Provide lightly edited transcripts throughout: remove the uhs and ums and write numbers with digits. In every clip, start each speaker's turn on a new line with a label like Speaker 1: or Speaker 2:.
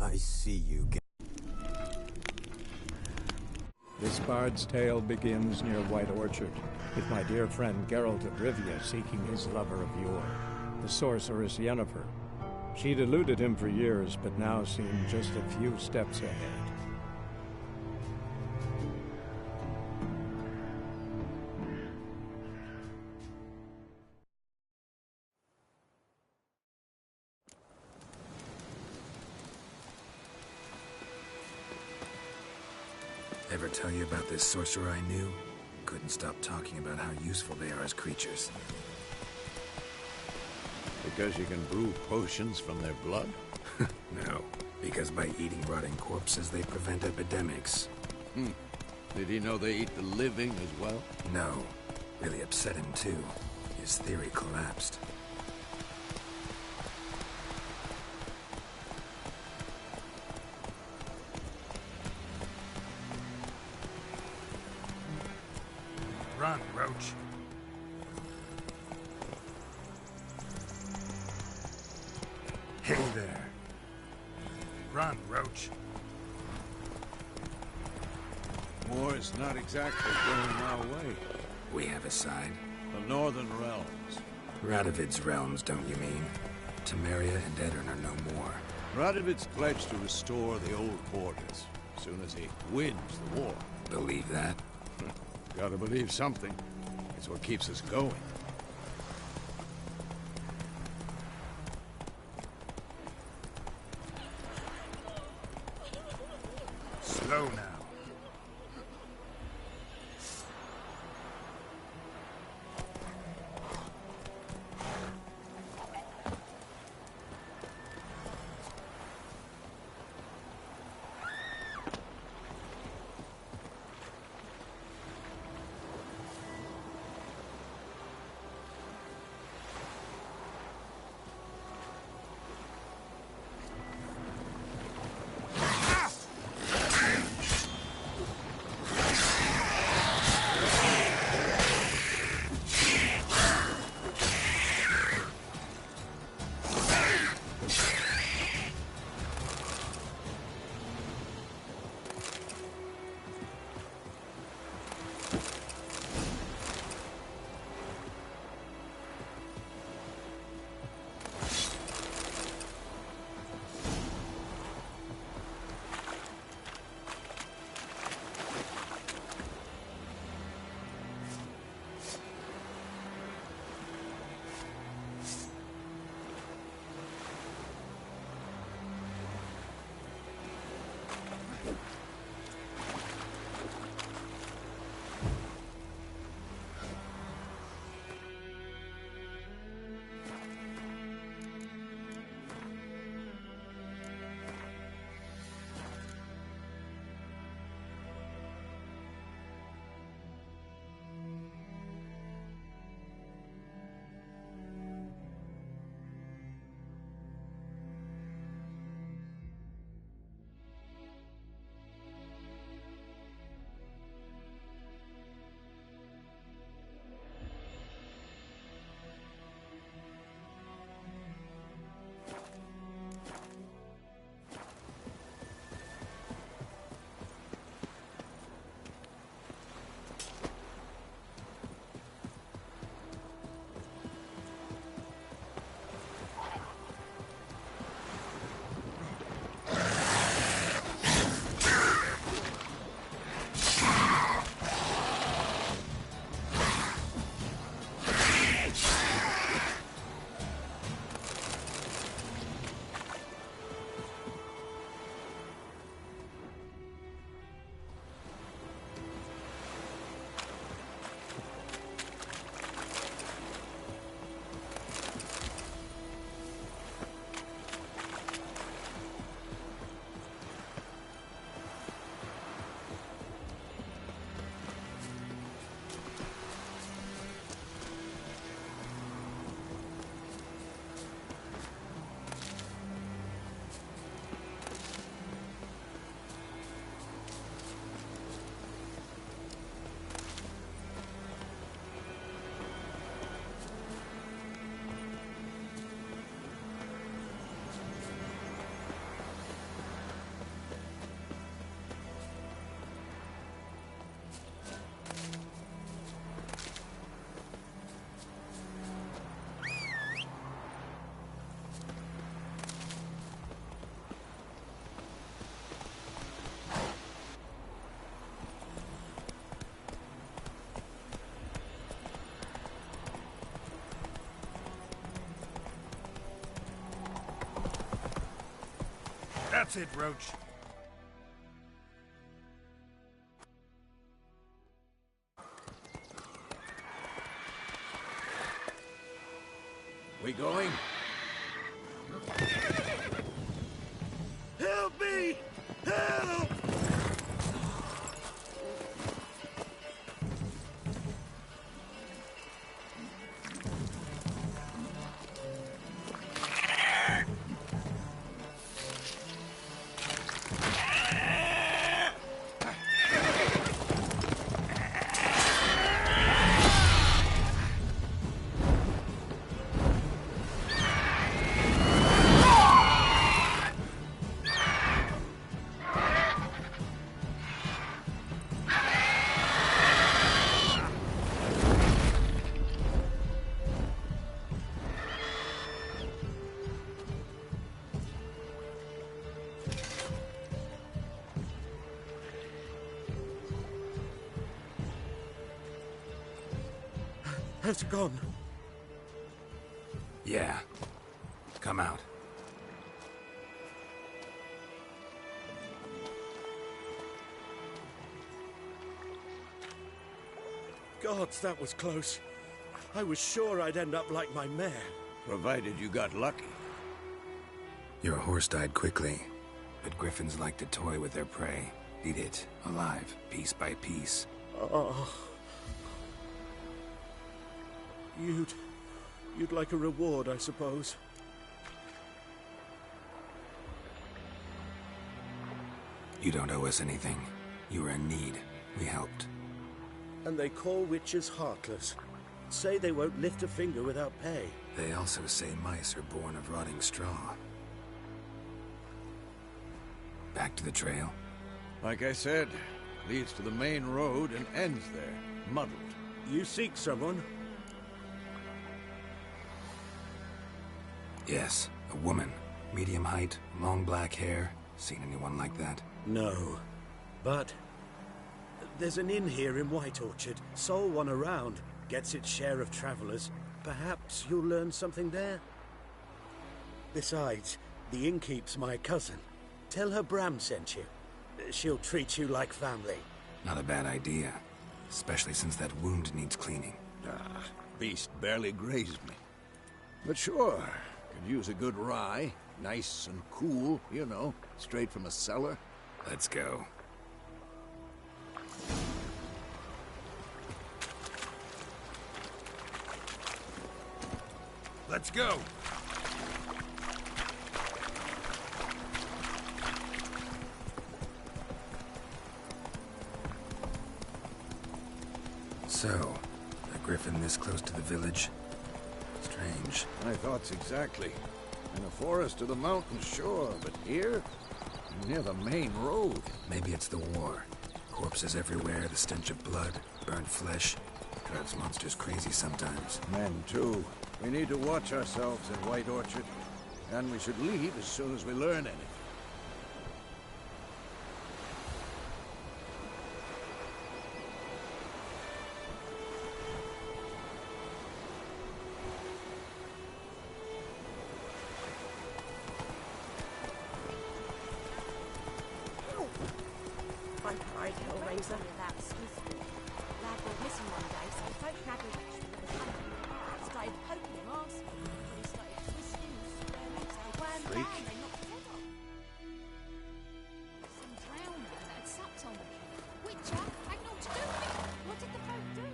Speaker 1: I see you.
Speaker 2: This bard's tale begins near White Orchard, with my dear friend Geralt of Rivia seeking his lover of yore, the sorceress Yennefer. She'd eluded him for years, but now seemed just a few steps ahead.
Speaker 3: Ever tell you about this sorcerer I knew? Couldn't stop talking about how useful they are as creatures.
Speaker 4: Because you can brew potions from their blood?
Speaker 3: No, because by eating rotting corpses, they prevent epidemics.
Speaker 4: Did he know they eat the living as well?
Speaker 3: No. Really upset him, too. His theory collapsed.
Speaker 5: Run, Roach. Hey there. Run, Roach.
Speaker 4: War is not exactly going our way.
Speaker 3: We have a side.
Speaker 4: The Northern Realms.
Speaker 3: Radovid's realms, don't you mean? Temeria and Edirn are no more.
Speaker 4: Radovid's pledged to restore the old borders, as soon as he wins the war.
Speaker 3: Believe that?
Speaker 4: Gotta believe something. It's what keeps us going.
Speaker 5: Slow now. That's it, Roach.
Speaker 4: We going?
Speaker 1: Help me! Help! Has gone.
Speaker 3: Yeah. Come out.
Speaker 1: Gods, that was close. I was sure I'd end up like my mare.
Speaker 4: Provided you got lucky.
Speaker 3: Your horse died quickly, but griffins like to toy with their prey. Eat it, alive, piece by piece.
Speaker 1: Oh. You'd like a reward, I suppose.
Speaker 3: You don't owe us anything. You were in need. We helped.
Speaker 1: And they call witches heartless. Say they won't lift a finger without pay.
Speaker 3: They also say mice are born of rotting straw. Back to the trail?
Speaker 4: Like I said, leads to the main road and ends there, muddled.
Speaker 1: You seek someone?
Speaker 3: Yes, a woman. Medium height, long black hair. Seen anyone like that?
Speaker 1: No. But there's an inn here in White Orchard. Sole one around. Gets its share of travelers. Perhaps you'll learn something there? Besides, the innkeep's my cousin. Tell her Bram sent you. She'll treat you like family.
Speaker 3: Not a bad idea. Especially since that wound needs cleaning.
Speaker 4: Ah, beast barely grazed me. But sure, could use a good rye. Nice and cool, you know, straight from a cellar.
Speaker 3: Let's go.
Speaker 5: Let's go.
Speaker 3: So, a griffin this close to the village? Strange.
Speaker 4: My thoughts exactly. In a forest or the mountains, sure, but here? Near the main road.
Speaker 3: Maybe it's the war. Corpses everywhere, the stench of blood, burnt flesh. Drives monsters crazy sometimes.
Speaker 4: Men, too. We need to watch ourselves in White Orchard. And we should leave as soon as we learn anything.
Speaker 6: Right, Hellraiser. That Smith. Lad went missing one day, so folk had a ritual with the company. Started poking him, asking him, and he started twisting and squirming, so they wham down, they knocked his head off. Some drowner that had sucked on me. Witcher had naught to do with it. What did the folk do?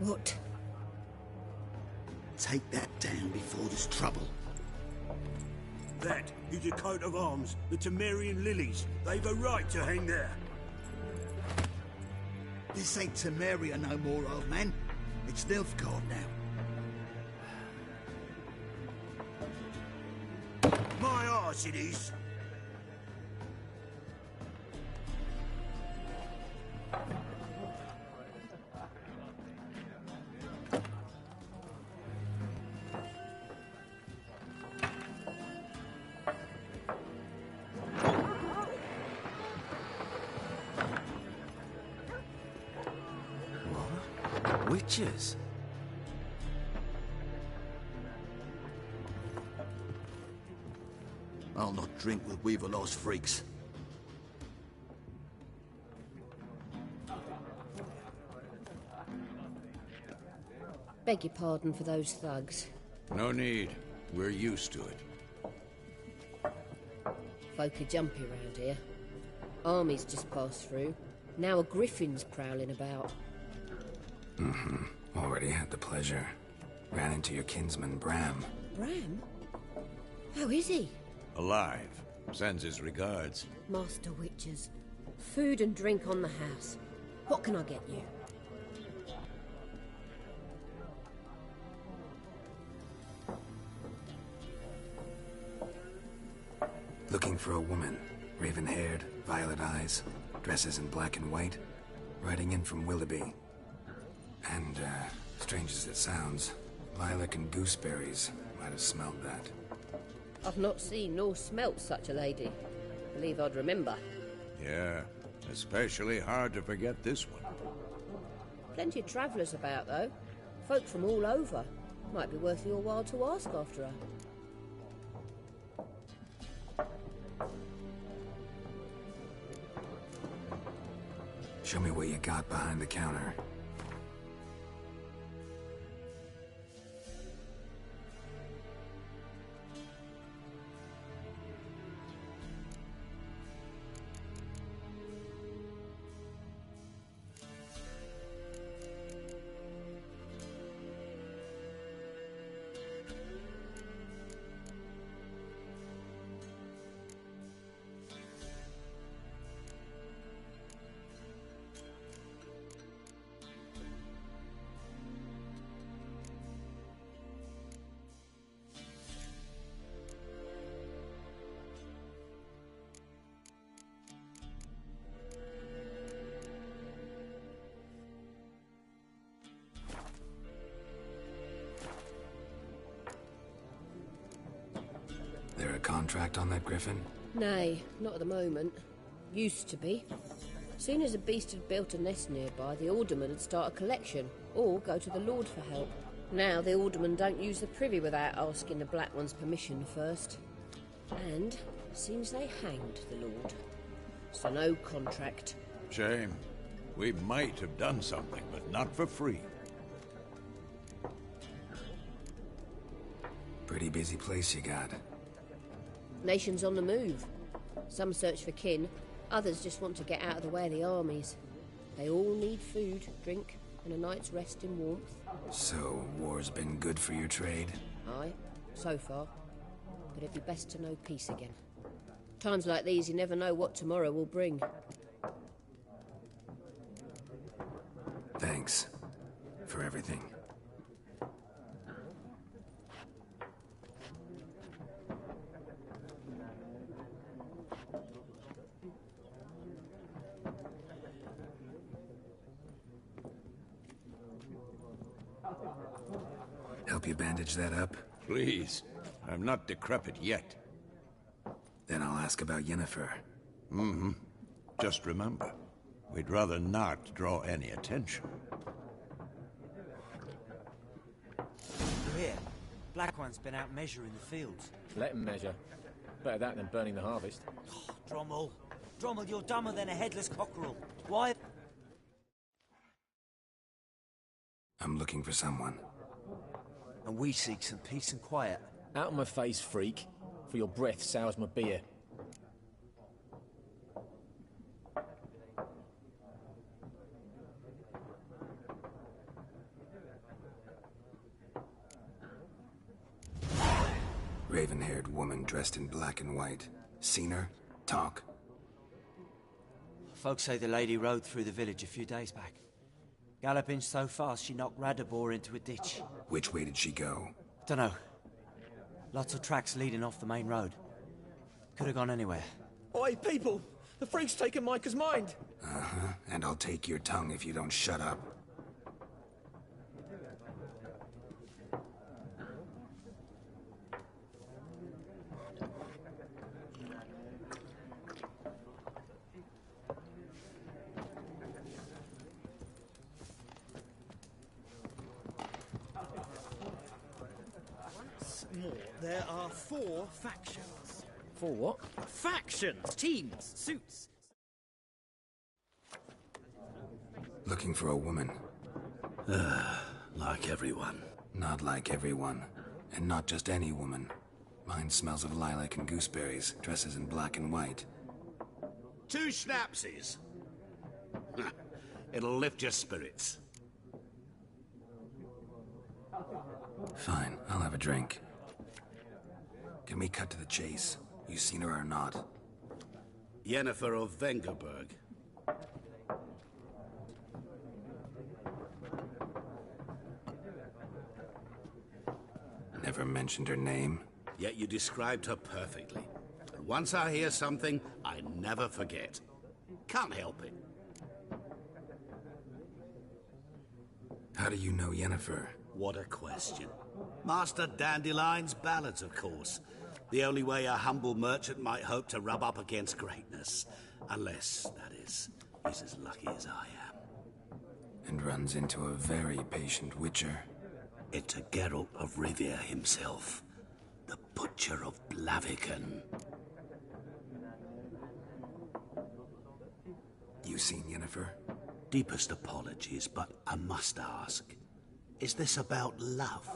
Speaker 7: What? Take that down before there's trouble.
Speaker 1: That is a coat of arms, the Temerian lilies. They've a right to hang there.
Speaker 7: This ain't Temeria no more, old man. It's Nilfgaard now.
Speaker 1: My arse it is.
Speaker 8: Witches?
Speaker 7: I'll not drink with Weaverlaw's freaks.
Speaker 9: Beg your pardon for those thugs.
Speaker 4: No need. We're used to it.
Speaker 9: Folk are jumpy round here. Armies just passed through. Now a griffin's prowling about.
Speaker 3: Already had the pleasure. Ran into your kinsman, Bram.
Speaker 9: Bram? How is he?
Speaker 4: Alive. Sends his regards.
Speaker 9: Master Witches. Food and drink on the house. What can I get you?
Speaker 3: Looking for a woman. Raven-haired, violet eyes, dresses in black and white. Riding in from Willoughby. And, strange as it sounds, lilac and gooseberries might have smelled that.
Speaker 9: I've not seen nor smelt such a lady. Believe I'd remember.
Speaker 4: Yeah, especially hard to forget this one.
Speaker 9: Plenty of travellers about, though. Folk from all over. Might be worth your while to ask after her.
Speaker 3: Show me what you got behind the counter. There a contract on that griffin?
Speaker 9: Nay, not at the moment. Used to be. Soon as a beast had built a nest nearby, the alderman would start a collection, or go to the Lord for help. Now the aldermen don't use the privy without asking the Black One's permission first. And seems they hanged the Lord. So no contract.
Speaker 4: Shame. We might have done something, but not for free.
Speaker 3: Pretty busy place you got.
Speaker 9: Nations on the move. Some search for kin, others just want to get out of the way of the armies. They all need food, drink, and a night's rest in warmth.
Speaker 3: So, war's been good for your trade?
Speaker 9: Aye, so far. But it'd be best to know peace again. Times like these, you never know what tomorrow will bring.
Speaker 3: Thanks. For everything. Help you bandage that up?
Speaker 4: Please. I'm not decrepit yet.
Speaker 3: Then I'll ask about Yennefer.
Speaker 4: Mm-hmm. Just remember, we'd rather not draw any attention.
Speaker 8: Here, Black One's been out measuring the fields.
Speaker 10: Let him measure. Better that than burning the harvest.
Speaker 8: Oh, Drommel. Drommel, you're dumber than a headless cockerel. Why?
Speaker 3: I'm looking for someone.
Speaker 8: And we seek some peace and quiet.
Speaker 10: Out of my face, freak. For your breath sours my beer.
Speaker 3: Raven-haired woman dressed in black and white. Seen her? Talk.
Speaker 8: Folks say the lady rode through the village a few days back. Galloping so fast she knocked Radabor into a ditch.
Speaker 3: Which way did she go?
Speaker 8: Dunno. Lots of tracks leading off the main road. Could have gone anywhere.
Speaker 10: Oi, people! The freak's taken Micah's mind!
Speaker 3: Uh-huh. And I'll take your tongue if you don't shut up.
Speaker 11: more. There are 4 factions.
Speaker 10: 4 what?
Speaker 11: Factions! Teams! Suits!
Speaker 3: Looking for a woman.
Speaker 1: Like everyone.
Speaker 3: Not like everyone. And not just any woman. Mine smells of lilac and gooseberries, dresses in black and white.
Speaker 12: 2 schnapsies. It'll lift your spirits.
Speaker 3: Fine, I'll have a drink. Can we cut to the chase? You seen her or not?
Speaker 12: Yennefer of Vengerberg.
Speaker 3: Never mentioned her name.
Speaker 12: Yet you described her perfectly. And once I hear something, I never forget. Can't help it.
Speaker 3: How do you know Yennefer?
Speaker 12: What a question. Master Dandelion's ballads, of course. The only way a humble merchant might hope to rub up against greatness. Unless, that is, he's as lucky as I am.
Speaker 3: And runs into a very patient witcher.
Speaker 12: It's a Geralt of Rivia himself. The Butcher of Blaviken.
Speaker 3: You seen Yennefer?
Speaker 12: Deepest apologies, but I must ask. Is this about love?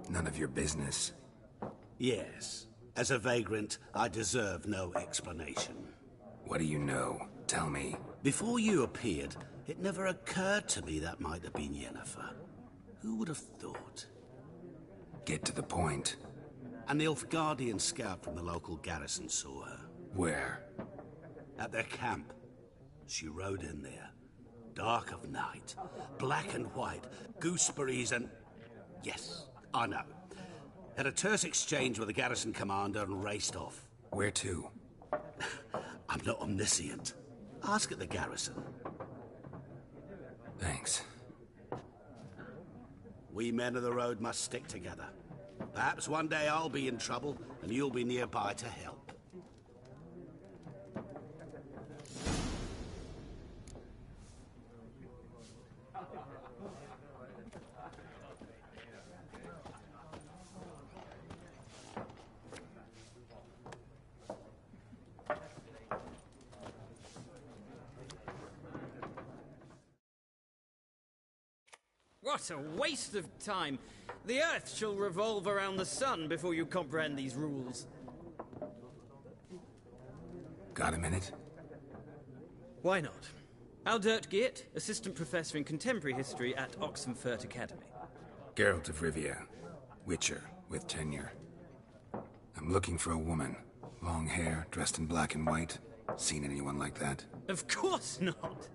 Speaker 3: None of your business.
Speaker 12: Yes. As a vagrant, I deserve no explanation.
Speaker 3: What do you know? Tell me.
Speaker 12: Before you appeared, it never occurred to me that might have been Yennefer. Who would have thought?
Speaker 3: Get to the point.
Speaker 12: An Nilfgaardian scout from the local garrison saw her.
Speaker 3: Where?
Speaker 12: At their camp. She rode in there. Dark of night. Black and white. Gooseberries and... Yes, I know. Had a terse exchange with the garrison commander and raced off.
Speaker 3: Where to?
Speaker 12: I'm not omniscient. Ask at the garrison.
Speaker 3: Thanks.
Speaker 12: We men of the road must stick together. Perhaps one day I'll be in trouble and you'll be nearby to help.
Speaker 11: What a waste of time! The Earth shall revolve around the sun before you comprehend these rules.
Speaker 3: Got a minute?
Speaker 11: Why not? Aldert Geert, Assistant Professor in Contemporary History at Oxenfurt Academy.
Speaker 3: Geralt of Rivia. Witcher, with tenure. I'm looking for a woman. Long hair, dressed in black and white. Seen anyone like that?
Speaker 11: Of course not!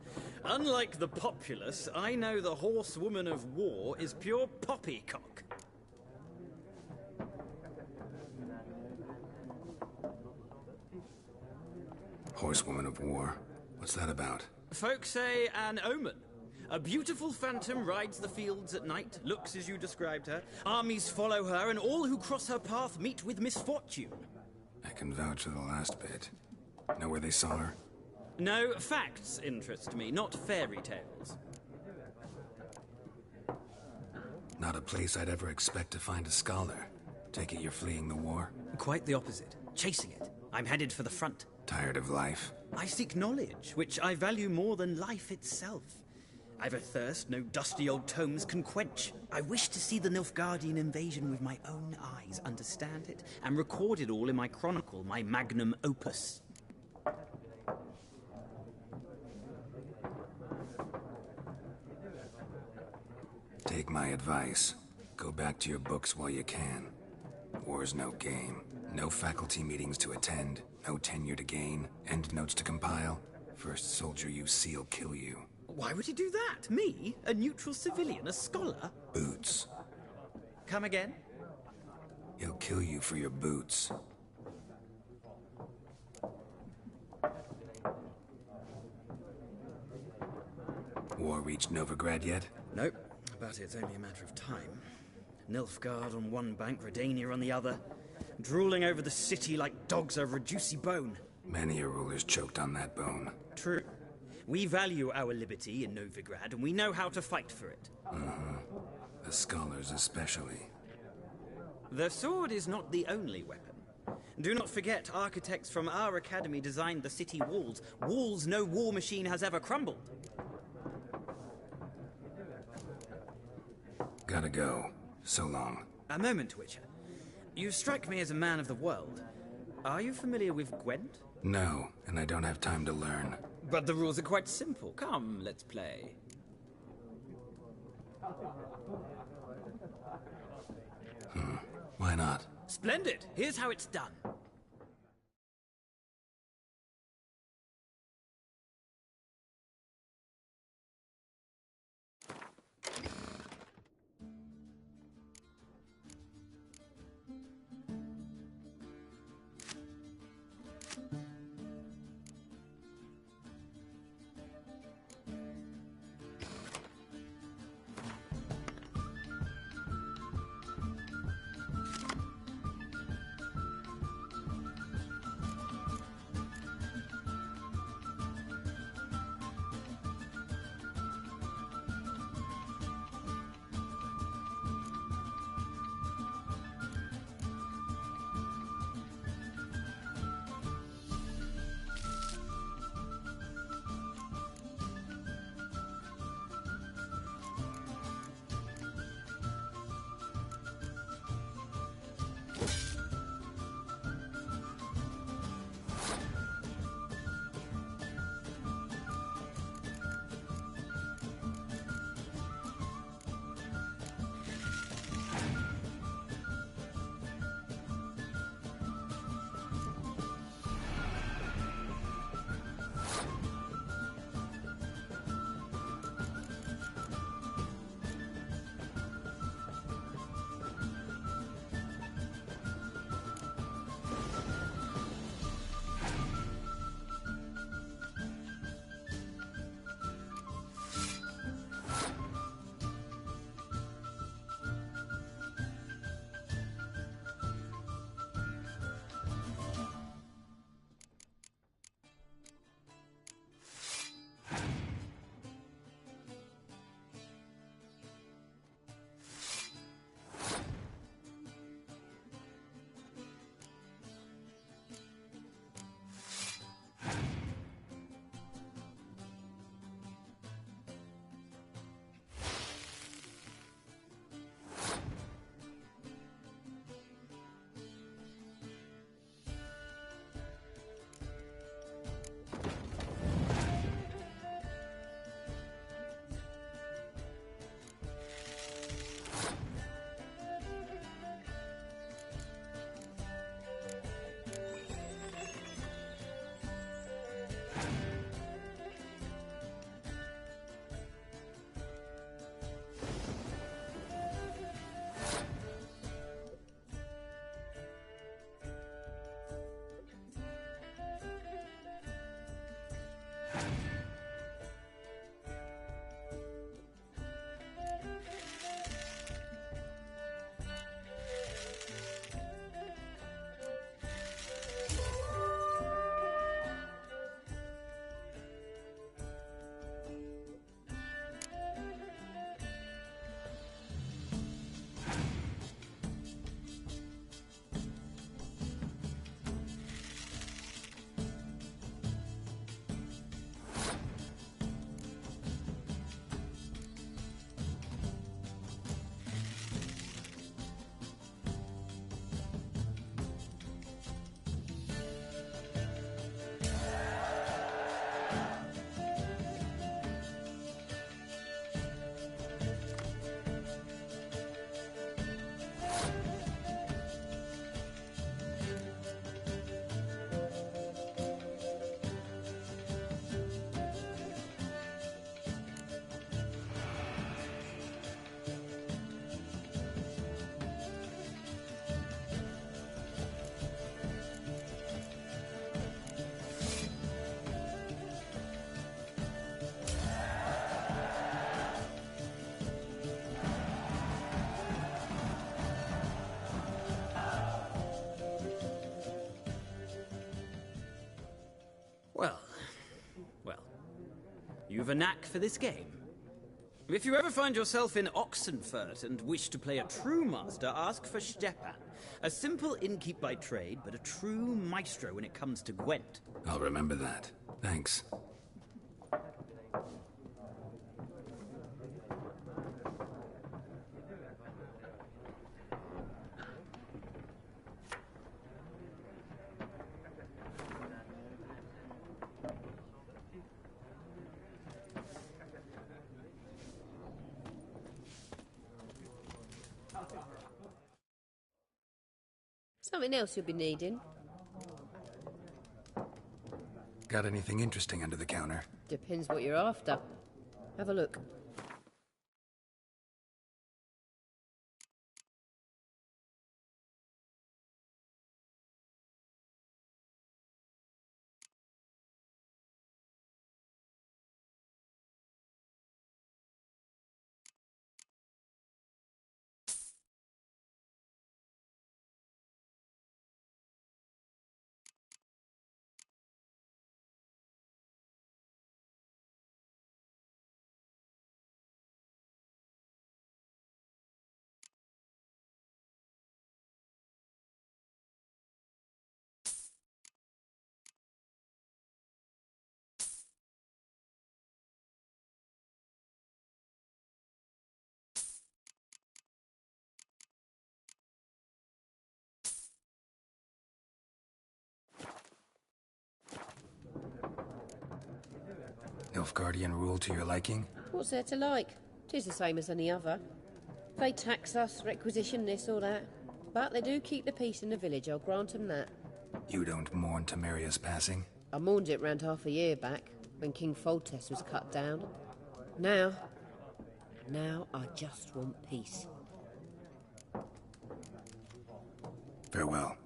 Speaker 11: Unlike the populace, I know the horsewoman of war is pure poppycock.
Speaker 3: Horsewoman of war? What's that about?
Speaker 11: Folk say an omen. A beautiful phantom rides the fields at night, looks as you described her. Armies follow her, and all who cross her path meet with misfortune.
Speaker 3: I can vouch for the last bit. Know where they saw her?
Speaker 11: No, facts interest me, not fairy tales.
Speaker 3: Not a place I'd ever expect to find a scholar. Take it you're fleeing the war?
Speaker 11: Quite the opposite. Chasing it. I'm headed for the front.
Speaker 3: Tired of life?
Speaker 11: I seek knowledge, which I value more than life itself. I've a thirst no dusty old tomes can quench. I wish to see the Nilfgaardian invasion with my own eyes, understand it, and record it all in my chronicle, my magnum opus.
Speaker 3: Take my advice. Go back to your books while you can. War's no game. No faculty meetings to attend. No tenure to gain. Endnotes to compile. First soldier you see will kill you.
Speaker 11: Why would he do that? Me? A neutral civilian? A scholar?
Speaker 3: Boots.
Speaker 11: Come again?
Speaker 3: He'll kill you for your boots. War reached Novigrad yet?
Speaker 11: Nope. But it's only a matter of time. Nilfgaard on one bank, Redania on the other. Drooling over the city like dogs over a juicy bone.
Speaker 3: Many a ruler's choked on that bone.
Speaker 11: True. We value our liberty in Novigrad, and we know how to fight for it.
Speaker 3: The scholars especially.
Speaker 11: The sword is not the only weapon. Do not forget, architects from our academy designed the city walls. Walls no war machine has ever crumbled.
Speaker 3: Gotta go. So long.
Speaker 11: A moment, Witcher. You strike me as a man of the world. Are you familiar with Gwent?
Speaker 3: No, and I don't have time to learn.
Speaker 11: But the rules are quite simple. Come, let's play.
Speaker 3: Why not?
Speaker 11: Splendid! Here's how it's done. You've a knack for this game. If you ever find yourself in Oxenfurt and wish to play a true master, ask for Stepan. A simple innkeep by trade, but a true maestro when it comes to Gwent.
Speaker 3: I'll remember that. Thanks.
Speaker 9: Something else you'll be needing?
Speaker 3: Got anything interesting under the counter?
Speaker 9: Depends what you're after. Have a look.
Speaker 3: Nilfgaardian rule to your liking?
Speaker 9: What's there to like? 'Tis the same as any other. They tax us, requisition this or that. But they do keep the peace in the village, I'll grant them that.
Speaker 3: You don't mourn Temeria's passing?
Speaker 9: I mourned it round half a year back, when King Foltest was cut down. Now I just want peace.
Speaker 3: Farewell.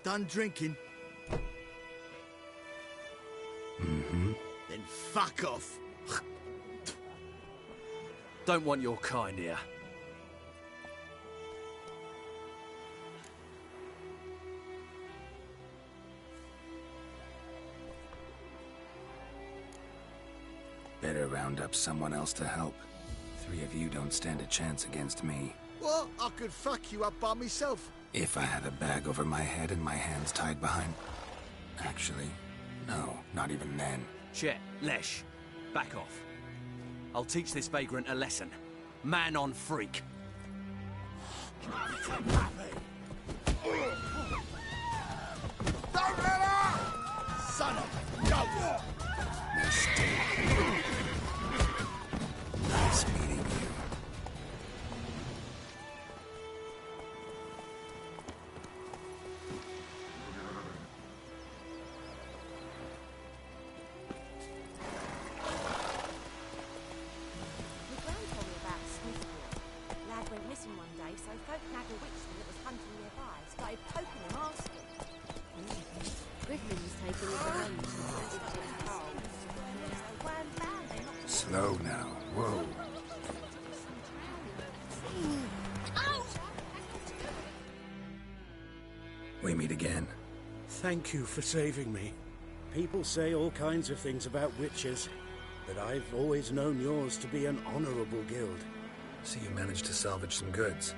Speaker 7: Done drinking?
Speaker 3: Mm-hmm.
Speaker 7: Then fuck off.
Speaker 10: Don't want your kind here.
Speaker 3: Better round up someone else to help. 3 of you don't stand a chance against me.
Speaker 7: Well, I could fuck you up by myself.
Speaker 3: If I had a bag over my head and my hands tied behind... Actually, no, not even then.
Speaker 10: Chet, Lesh, back off. I'll teach this vagrant a lesson. Man on freak.
Speaker 7: Son of a goat!
Speaker 3: Nice meeting you.
Speaker 6: My gran told me about Smithfield. Lad went missing one day, so folk nagged a witchman that was hunting nearby. Started poking him, asking.
Speaker 9: Griffin's taking his own.
Speaker 3: Slow now. Whoa. We meet again.
Speaker 1: Thank you for saving me. People say all kinds of things about witches, but I've always known yours to be an honorable guild.
Speaker 3: So you managed to salvage some goods?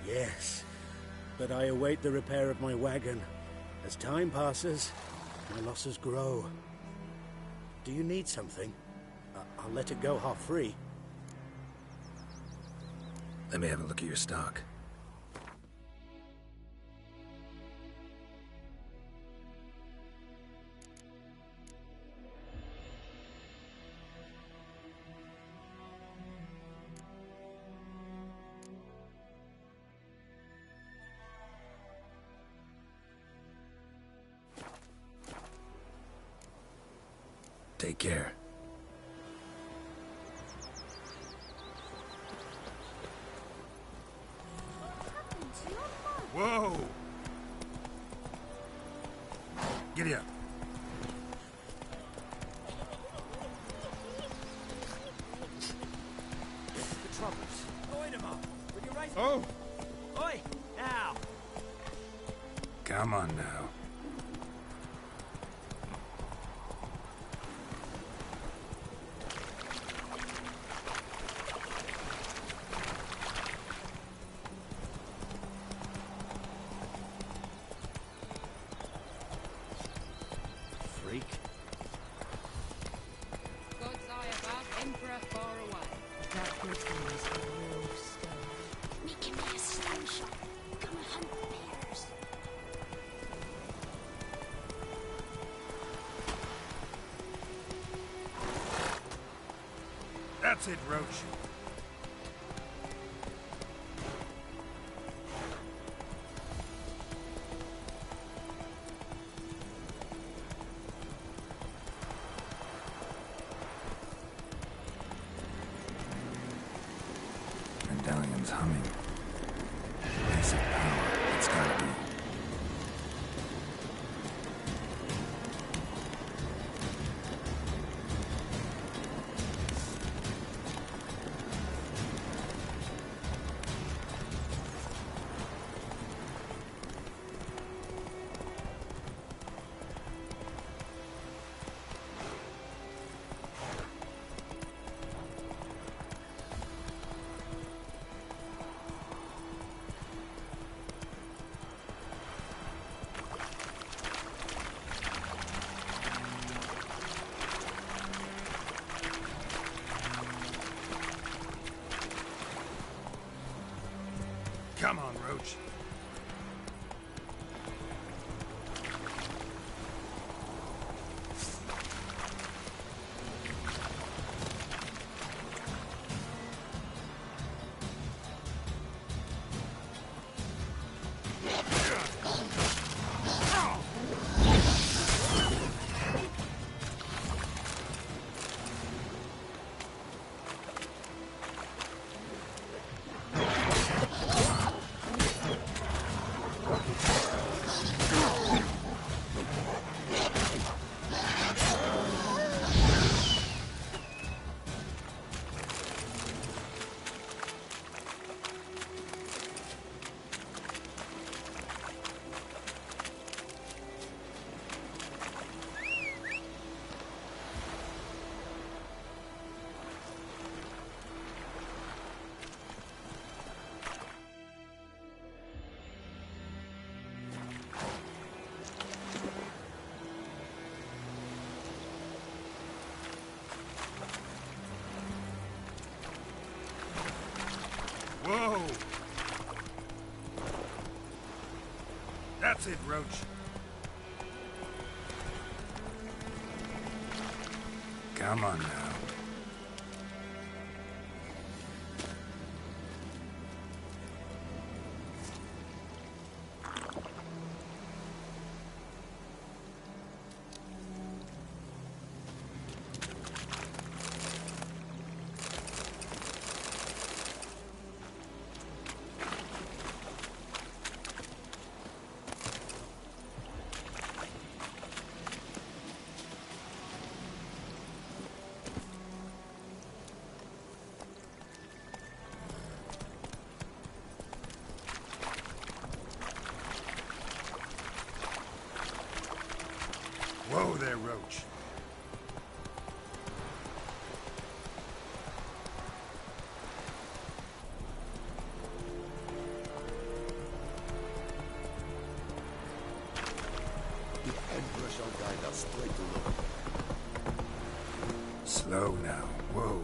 Speaker 1: Yes, but I await the repair of my wagon. As time passes, my losses grow. Do you need something? I'll let it go half-free.
Speaker 3: Let me have a look at your stock. Take care.
Speaker 5: Whoa! Get here. Oh!
Speaker 10: Oi! Now!
Speaker 3: Come on now.
Speaker 10: Freak.
Speaker 13: God's eye above, Emperor far away. That good thing is a real stone.
Speaker 6: Making me a slingshot. Come hunt bears.
Speaker 5: That's it, Roach.
Speaker 3: Medallion's humming. Massive power. It's gotta be.
Speaker 5: Come on, Roach. Whoa! That's it, Roach.
Speaker 3: Come on now.
Speaker 5: Whoa there, Roach.
Speaker 4: The Emperor shall guide us straight to Lord.
Speaker 3: Slow now. Whoa.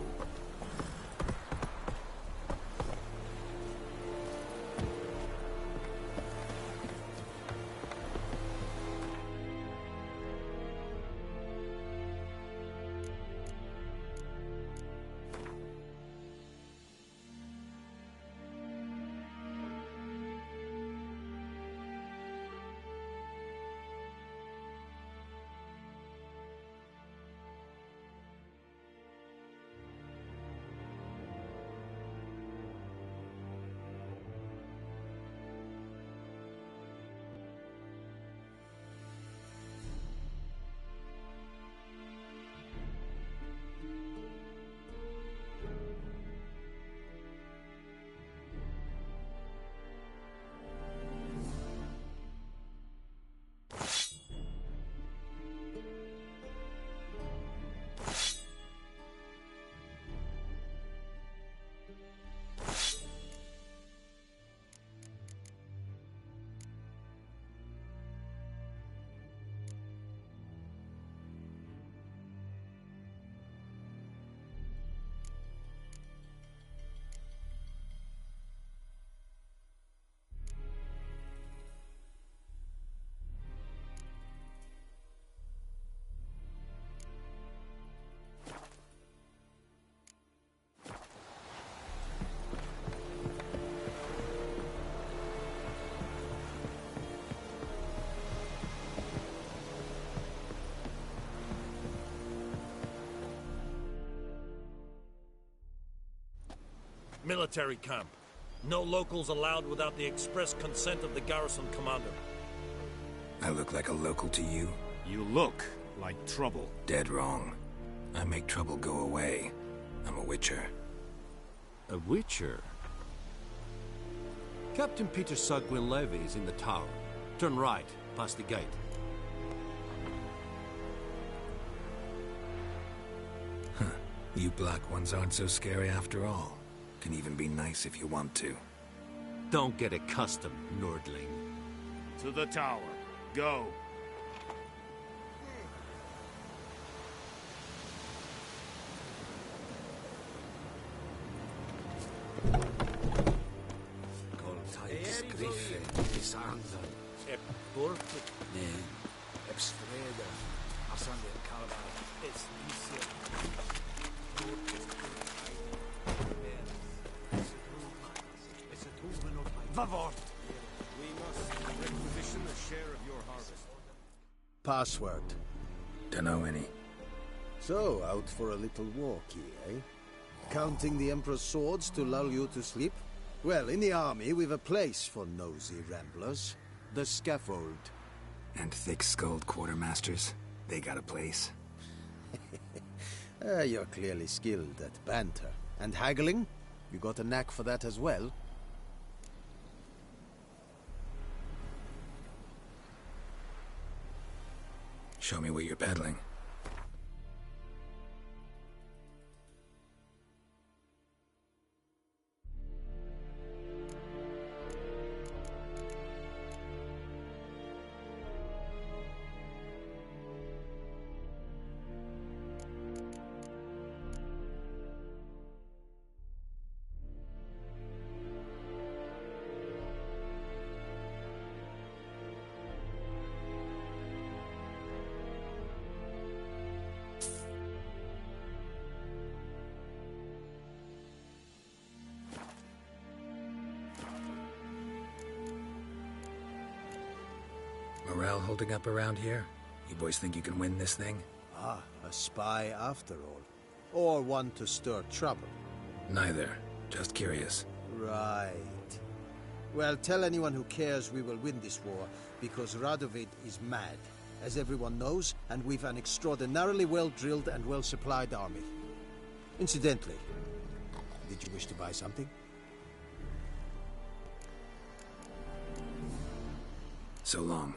Speaker 14: Military camp. No locals allowed without the express consent of the garrison commander.
Speaker 3: I look like a local to you?
Speaker 15: You look like trouble.
Speaker 3: Dead wrong. I make trouble go away. I'm a witcher.
Speaker 10: A witcher? Captain Peter Sugwin Levy is in the tower. Turn right, past the gate.
Speaker 3: Huh. You black ones aren't so scary after all. Can even be nice if you want to.
Speaker 10: Don't get accustomed, Nordling.
Speaker 15: To the tower. Go. We must requisition a share of your harvest.
Speaker 16: Password.
Speaker 3: Dunno any.
Speaker 16: So, out for a little walkie, eh? Counting the Emperor's swords to lull you to sleep? Well, in the army, we've a place for nosy ramblers. The scaffold.
Speaker 3: And thick-skulled quartermasters? They got a place?
Speaker 16: You're clearly skilled at banter. And haggling? You got a knack for that as well?
Speaker 3: Show me what you're peddling. Morale holding up around here? You boys think you can win this thing?
Speaker 16: Ah, a spy after all. Or one to stir trouble.
Speaker 3: Neither. Just curious.
Speaker 16: Right. Well, tell anyone who cares we will win this war, because Radovid is mad, as everyone knows, and we've an extraordinarily well-drilled and well-supplied army. Incidentally, did you wish to buy something?
Speaker 3: So long.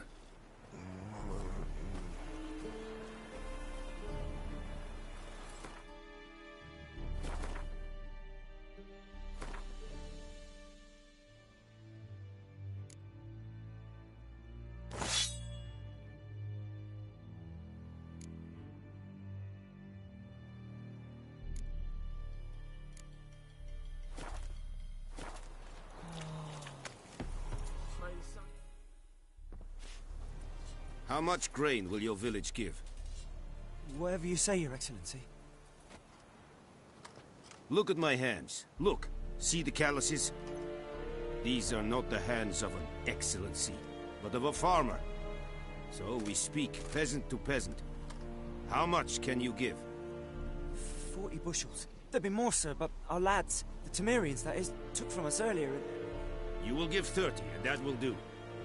Speaker 15: How much grain will your village give?
Speaker 8: Whatever you say, Your Excellency.
Speaker 15: Look at my hands. Look. See the calluses? These are not the hands of an excellency, but of a farmer. So we speak peasant to peasant. How much can you give?
Speaker 8: 40 bushels. There'd be more, sir, but our lads, the Temerians, that is, took from us earlier.
Speaker 15: You will give 30, and that will do.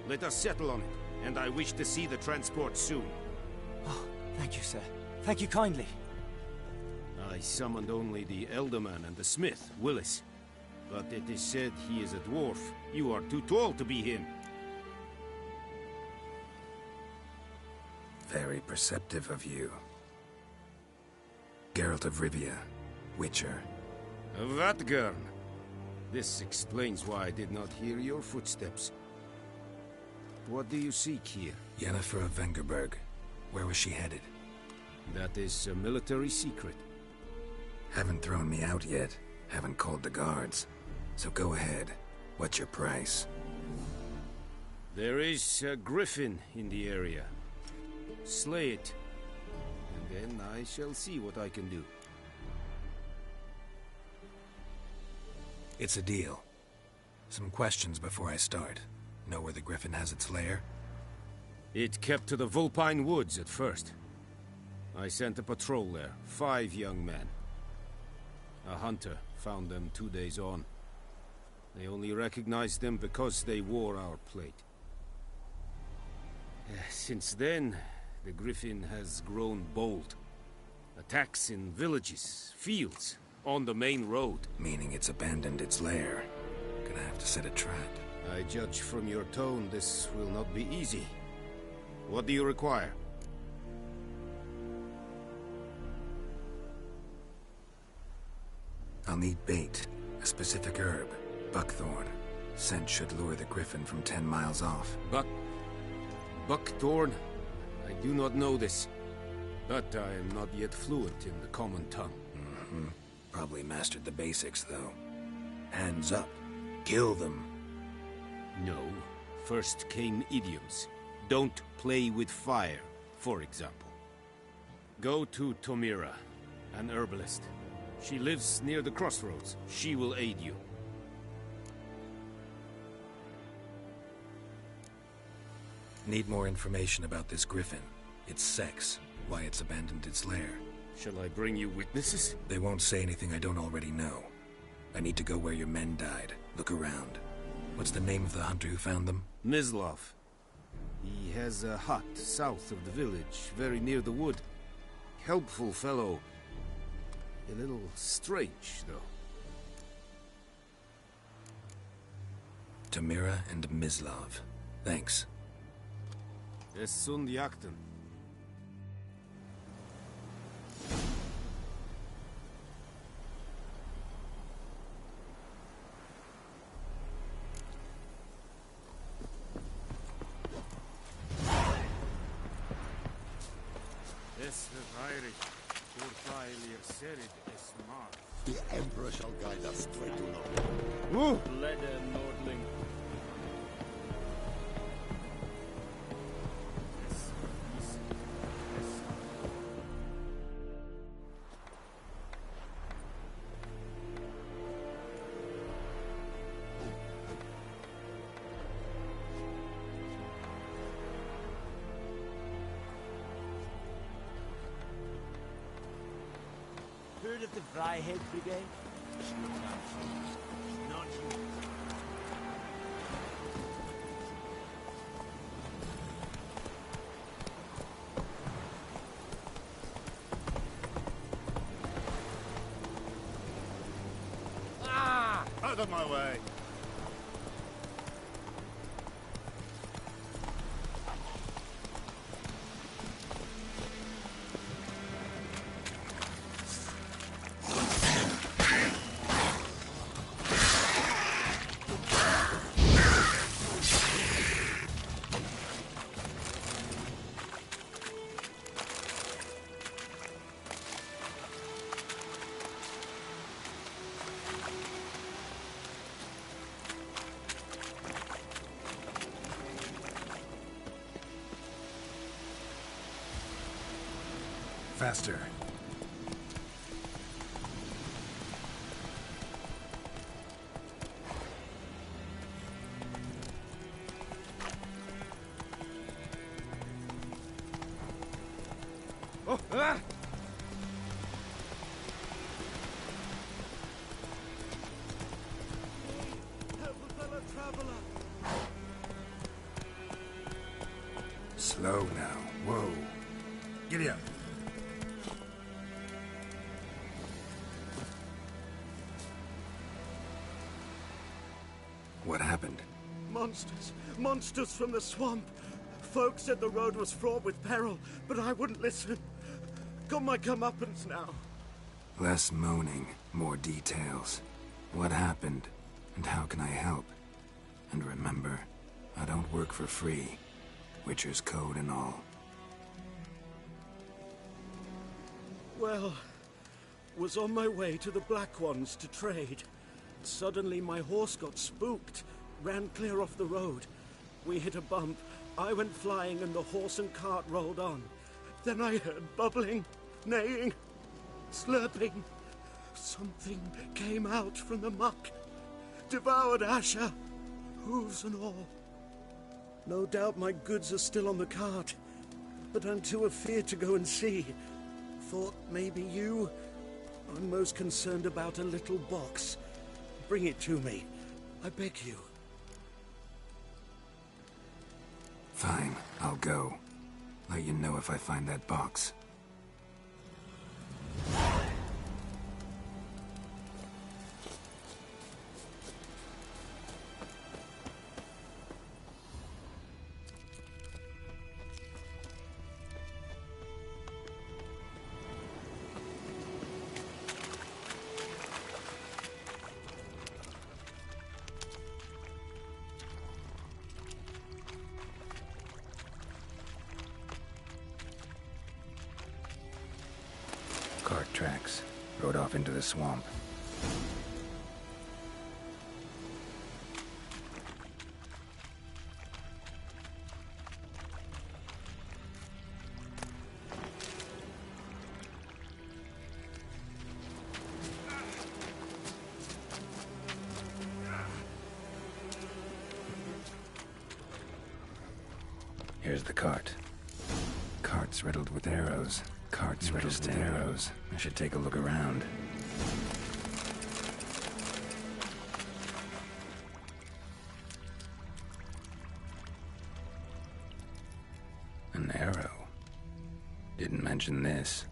Speaker 15: Let us settle on it. And I wish to see the transport soon.
Speaker 8: Oh, thank you, sir. Thank you kindly.
Speaker 15: I summoned only the Elderman and the smith, Willis. But it is said he is a dwarf. You are too tall to be him.
Speaker 3: Very perceptive of you. Geralt of Rivia, Witcher.
Speaker 15: Vatgern. This explains why I did not hear your footsteps. What do you seek here?
Speaker 3: Yennefer of Vengerberg. Where was she headed?
Speaker 15: That is a military secret.
Speaker 3: Haven't thrown me out yet. Haven't called the guards. So go ahead. What's your price?
Speaker 15: There is a griffin in the area. Slay it. And then I shall see what I can do.
Speaker 3: It's a deal. Some questions before I start. Know where the griffin has its lair?
Speaker 15: It kept to the Vulpine Woods at first. I sent a patrol there, 5 young men. A hunter found them 2 days on. They only recognized them because they wore our plate. Since then, the Griffin has grown bold. Attacks in villages, fields, on the main road.
Speaker 3: Meaning it's abandoned its lair. Gonna have to set a trap.
Speaker 15: I judge from your tone this will not be easy. What do you require?
Speaker 3: I'll need bait. A specific herb. Buckthorn. Scent should lure the Griffin from 10 miles off.
Speaker 15: Buckthorn? I do not know this. But I am not yet fluent in the common tongue.
Speaker 3: Probably mastered the basics, though. Hands up. Kill them.
Speaker 15: No. First came idioms. Don't play with fire, for example. Go to Tomira, an herbalist. She lives near the crossroads. She will aid you.
Speaker 3: Need more information about this Griffin. Its sex. Why it's abandoned its lair.
Speaker 15: Shall I bring you witnesses?
Speaker 3: They won't say anything I don't already know. I need to go where your men died. Look around. What's the name of the hunter who found them?
Speaker 15: Mislav. He has a hut south of the village, very near the wood. Helpful fellow. A little strange, though.
Speaker 3: Tomira and Mislav. Thanks.
Speaker 15: Es sunt jakten.
Speaker 5: The Emperor shall guide us straight to Nord.
Speaker 2: Leder Nordling.
Speaker 8: Heard of the Flyhead Brigade? Not you.
Speaker 5: Out of my way!
Speaker 3: Faster.
Speaker 15: Oh, ah!
Speaker 3: Slow now. Whoa.
Speaker 5: Giddy up.
Speaker 3: What happened?
Speaker 1: Monsters. Monsters from the swamp. Folk said the road was fraught with peril, but I wouldn't listen. Got my comeuppance now.
Speaker 3: Less moaning, more details. What happened, and how can I help? And remember, I don't work for free. Witcher's code and all.
Speaker 1: Well, was on my way to the Black Ones to trade. Suddenly my horse got spooked, ran clear off the road. We hit a bump, I went flying and the horse and cart rolled on. Then I heard bubbling, neighing, slurping. Something came out from the muck, devoured Asher, hooves and all. No doubt my goods are still on the cart, but I'm too afeard to go and see. Thought maybe you I'm most concerned about a little box. Bring it to me. I beg you.
Speaker 3: Fine, I'll go. Let you know if I find that box. Cart tracks. Rode off into the swamp. Here's the cart. Cart's riddled with arrows. Cart's riddled with arrows. I should take a look around. An arrow. Didn't mention this.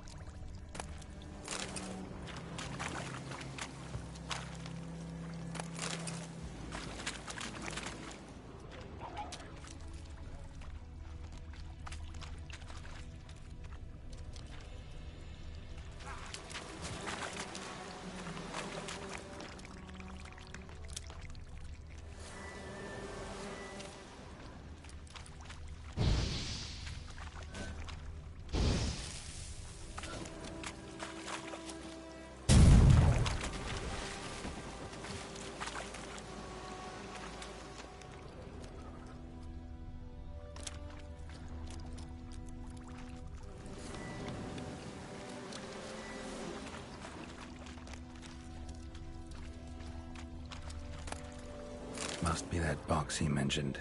Speaker 3: Must be that box he mentioned.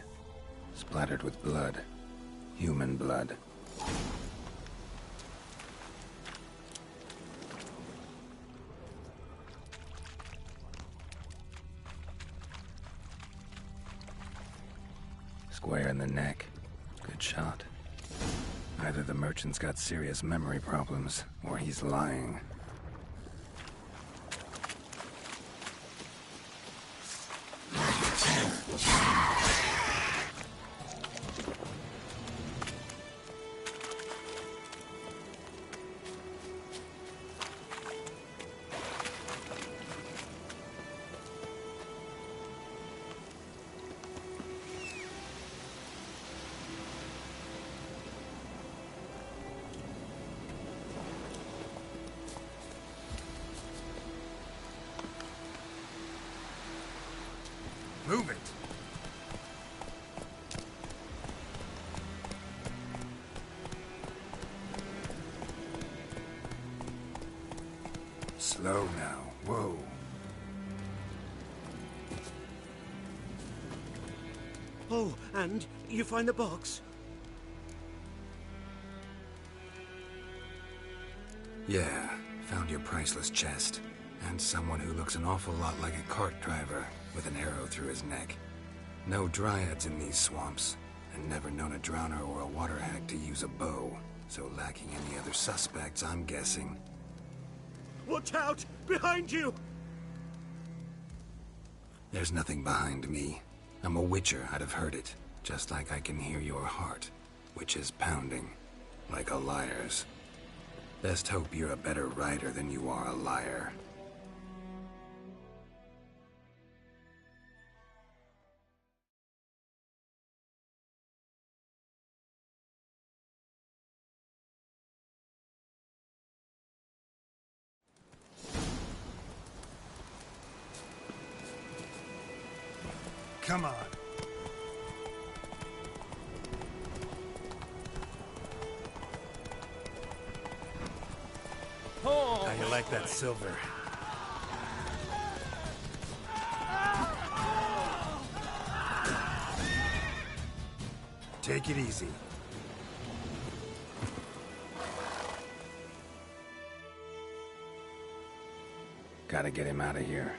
Speaker 3: Splattered with blood. Human blood. Square in the neck. Good shot. Either the merchant's got serious memory problems, or he's lying. Move it! Slow now. Whoa.
Speaker 1: Oh, and you find the box?
Speaker 3: Yeah, found your priceless chest. And someone who looks an awful lot like a cart driver, with an arrow through his neck. No dryads in these swamps, and never known a drowner or a water hag to use a bow. So lacking any other suspects, I'm guessing.
Speaker 1: Watch out! Behind you!
Speaker 3: There's nothing behind me. I'm a witcher, I'd have heard it. Just like I can hear your heart, which is pounding, like a liar's. Best hope you're a better rider than you are a liar.
Speaker 1: Come on.
Speaker 14: Oh,
Speaker 1: How you like that silver?
Speaker 3: Take it easy. Gotta get him out of here.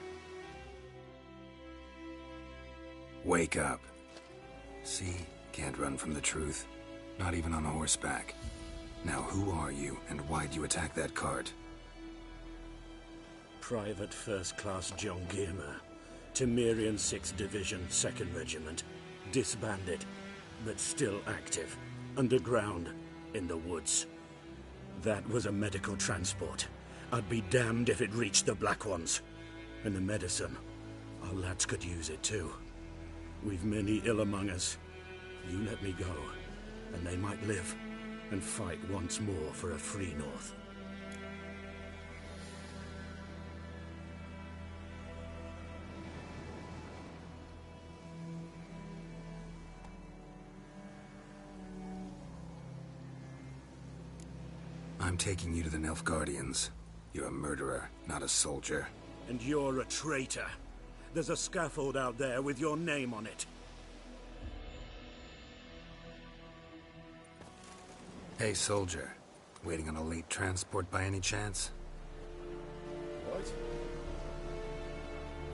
Speaker 3: Wake up. See? Can't run from the truth. Not even on horseback. Now who are you, and why'd you attack that cart?
Speaker 1: Private First Class John Giermer. Temerian 6th Division, 2nd Regiment. Disbanded, but still active. Underground, in the woods. That was a medical transport. I'd be damned if it reached the Black Ones. And the medicine. Our lads could use it too. We've many ill among us. You let me go, and they might live, and fight once more for a free North.
Speaker 3: I'm taking you to the Nilfgaardians. You're a murderer, not a soldier.
Speaker 1: And you're a traitor. There's a scaffold out there with your name on it.
Speaker 3: Hey, soldier. Waiting on a late transport by any chance?
Speaker 15: What?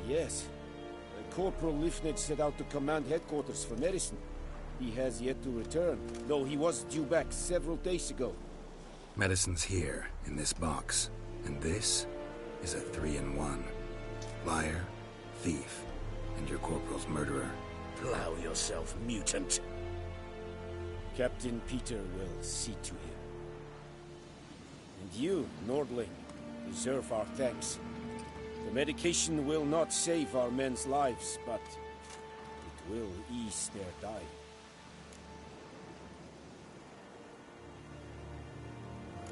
Speaker 15: Yes. Corporal Lifnitz set out to command headquarters for medicine. He has yet to return, though he was due back several days ago.
Speaker 3: Medicine's here, in this box. And this is a 3-in-1. Liar, thief, and your corporal's murderer.
Speaker 1: Plow yourself, mutant.
Speaker 15: Captain Peter will see to him. And you, Nordling, deserve our thanks. The medication will not save our men's lives, but it will ease their dying.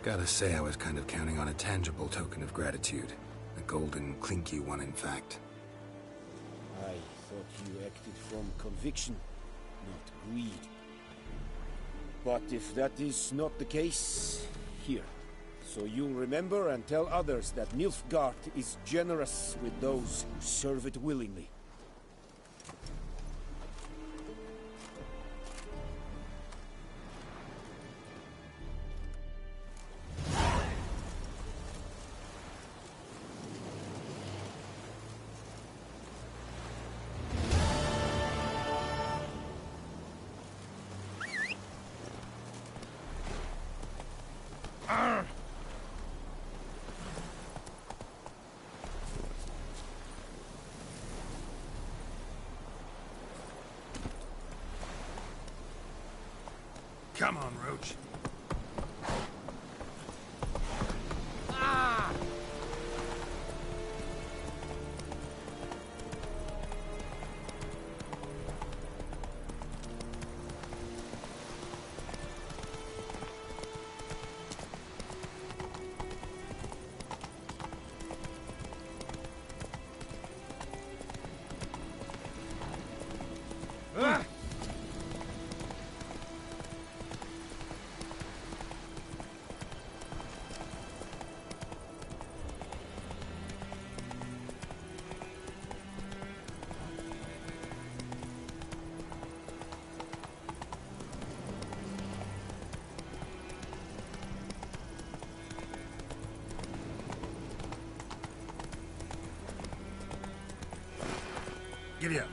Speaker 3: Gotta say, I was kind of counting on a tangible token of gratitude. A golden, clinky one, in fact.
Speaker 15: I thought you acted from conviction, not greed. But if that is not the case, here. So you'll remember and tell others that Nilfgaard is generous with those who serve it willingly.
Speaker 4: Come on, Roach. Giddy up.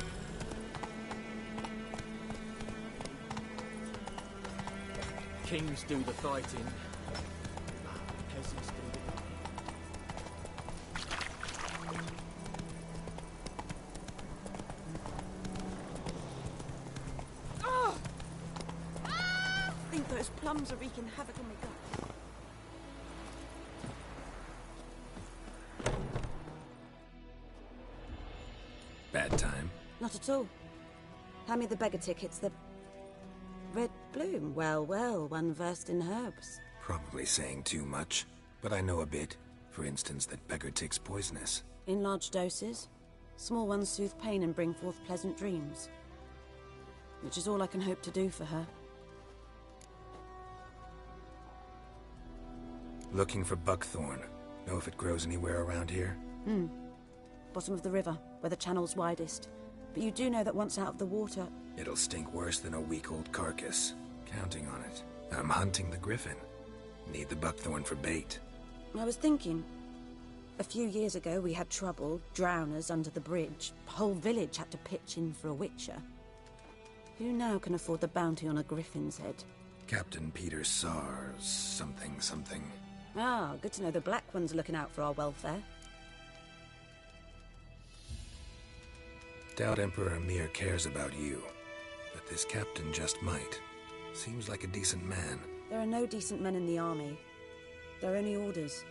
Speaker 10: Kings do the fighting. Peasants do the
Speaker 6: I think those plums are wreaking havoc on my gut.
Speaker 3: Bad time.
Speaker 6: Not at all. Hand me the beggar tickets, the red bloom. Well, well, one versed in herbs.
Speaker 3: Probably saying too much, but I know a bit. For instance, that beggar tick's poisonous.
Speaker 6: In large doses. Small ones soothe pain and bring forth pleasant dreams. Which is all I can hope to do for her.
Speaker 3: Looking for buckthorn. Know if it grows anywhere around here?
Speaker 6: Bottom of the river, where the channel's widest. But you do know that once out of the water...
Speaker 3: It'll stink worse than a week-old carcass. Counting on it. I'm hunting the griffin. Need the buckthorn for bait.
Speaker 6: I was thinking... A few years ago, we had trouble, drowners under the bridge. Whole village had to pitch in for a witcher. Who now can afford the bounty on a griffin's head?
Speaker 3: Captain Peter Sars, something.
Speaker 6: Ah, good to know the Black One's looking out for our welfare.
Speaker 3: Doubt Emperor Emir cares about you, but this captain just might. Seems like a decent man.
Speaker 6: There are no decent men in the army. They're only orders.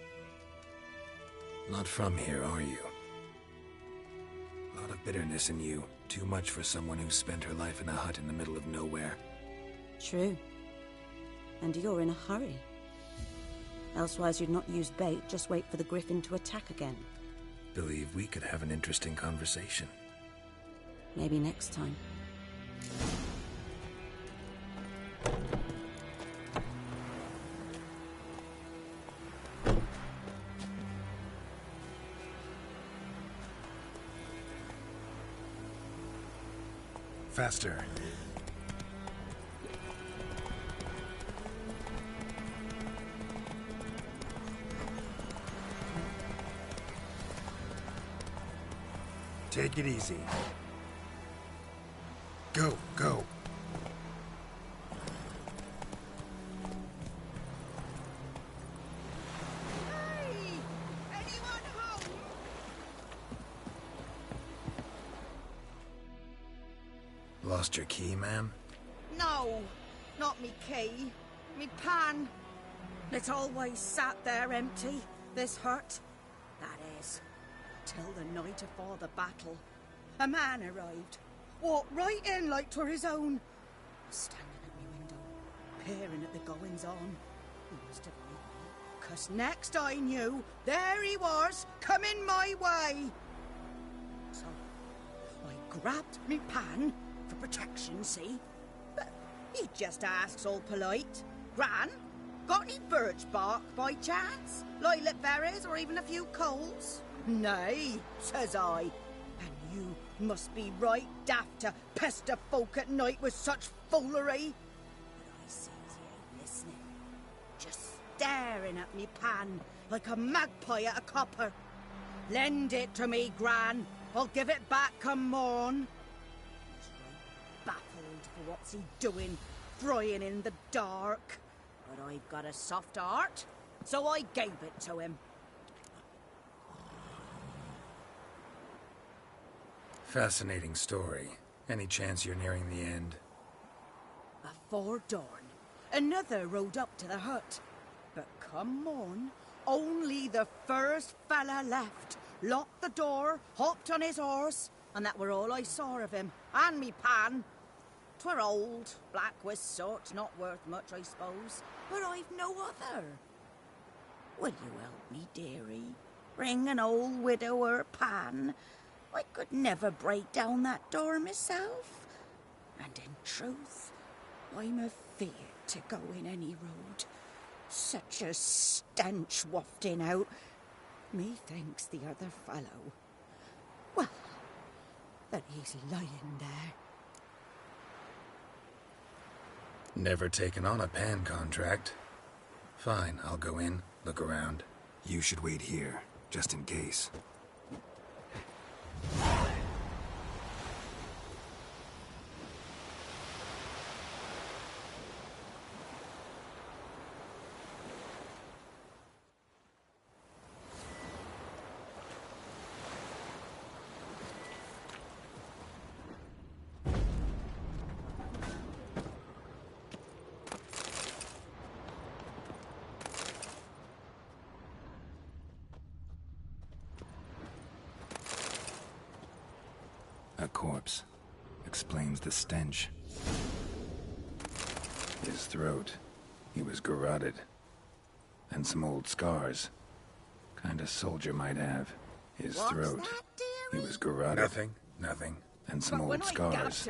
Speaker 3: Not from here, are you? A lot of bitterness in you. Too much for someone who spent her life in a hut in the middle of nowhere.
Speaker 6: True. And you're in a hurry. Elsewise you'd not use bait, just wait for the griffin to attack again.
Speaker 3: Believe we could have an interesting conversation.
Speaker 6: Maybe next time.
Speaker 3: Faster. Take it easy. Go, go.
Speaker 17: Hey! Anyone home?
Speaker 3: Lost your key, ma'am?
Speaker 17: No, not me key. Me pan. It's always sat there empty, this hut. That is, till the night afore the battle. A man arrived. Walked right in like 'twere his own. Standing at me window, peering at the goings-on. He must have known me, 'cause next I knew, there he was, coming my way. So, I grabbed me pan, for protection, see? But he just asks all polite, Gran, got any birch bark by chance? Lilac berries or even a few coals? Nay, says I. And you must be right daft to pester folk at night with such foolery. But I sees he ain't listening. Just staring at me pan like a magpie at a copper. Lend it to me, Gran. I'll give it back come morn. He's right baffled for what's he doing, frying in the dark. But I've got a soft heart, so I gave it to him.
Speaker 3: Fascinating story. Any chance you're nearing the end?
Speaker 17: Afore dawn, another rode up to the hut. But come morn, only the first fella left. Locked the door, hopped on his horse, and that were all I saw of him. And me pan. 'Twere old, black with soot, not worth much, I suppose. But I've no other. Will you help me, dearie? Bring an old widower pan. I could never break down that door myself. And in truth, I'm afeard to go in any road. Such a stench wafting out. Methinks the other fellow, well, that he's lying there.
Speaker 3: Never taken on a pan contract. Fine, I'll go in, look around. You should wait here, just in case. A corpse. Explains the stench. His throat. He was garroted. And some old scars. Kind of soldier might have. His throat. He was garroted. Nothing. And some old scars.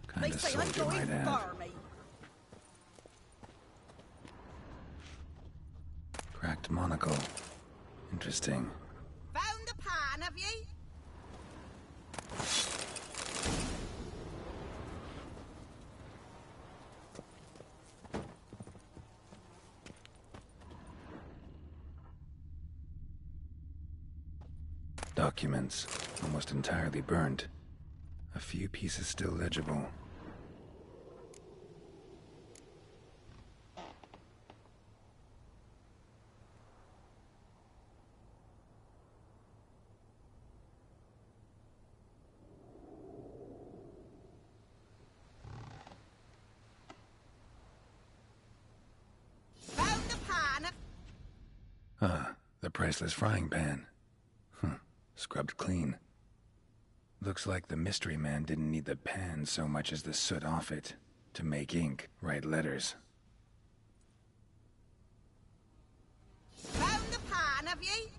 Speaker 3: Kind of soldier might have. Cracked monocle. Interesting.
Speaker 17: Found the pan, have ye?
Speaker 3: Documents, almost entirely burned. A few pieces still legible.
Speaker 17: Found the pan.
Speaker 3: Ah, the priceless frying pan. Scrubbed clean. Looks like the mystery man didn't need the pan so much as the soot off it to make ink, write letters.
Speaker 17: Found the pan, have ye?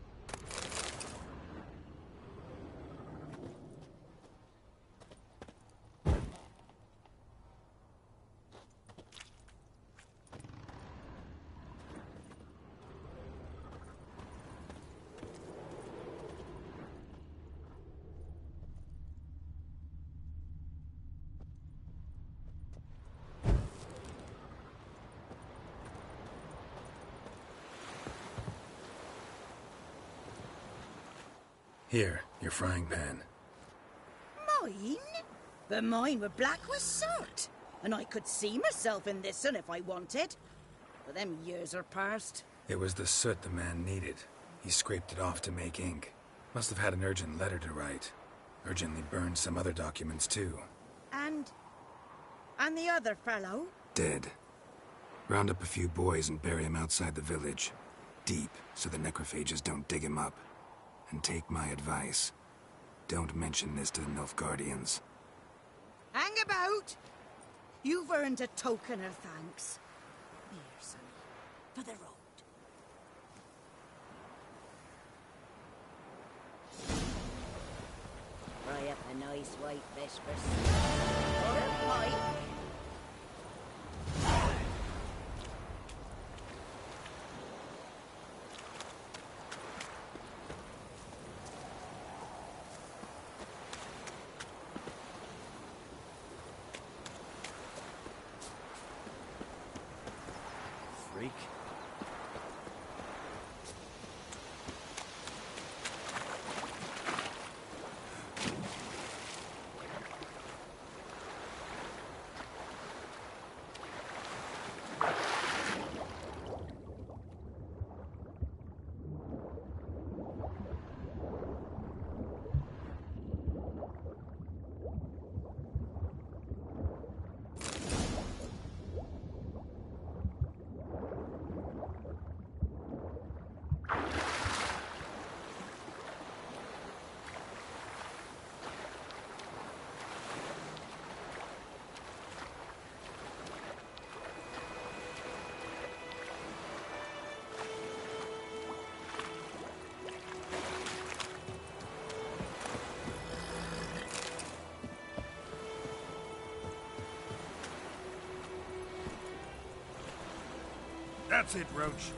Speaker 3: Here, your frying pan.
Speaker 17: Mine? But mine were black with soot. And I could see myself in this one if I wanted. But them years are past.
Speaker 3: It was the soot the man needed. He scraped it off to make ink. Must have had an urgent letter to write. Urgently burned some other documents too.
Speaker 17: And the other fellow?
Speaker 3: Dead. Round up a few boys and bury him outside the village. Deep, so the necrophages don't dig him up. And take my advice. Don't mention this to the Nilfgaardians.
Speaker 17: Hang about! You've earned a token of thanks. Here, sonny, for the road. Fry up a nice white vespers. Or a pipe.
Speaker 10: Freak.
Speaker 4: That's it, Roach.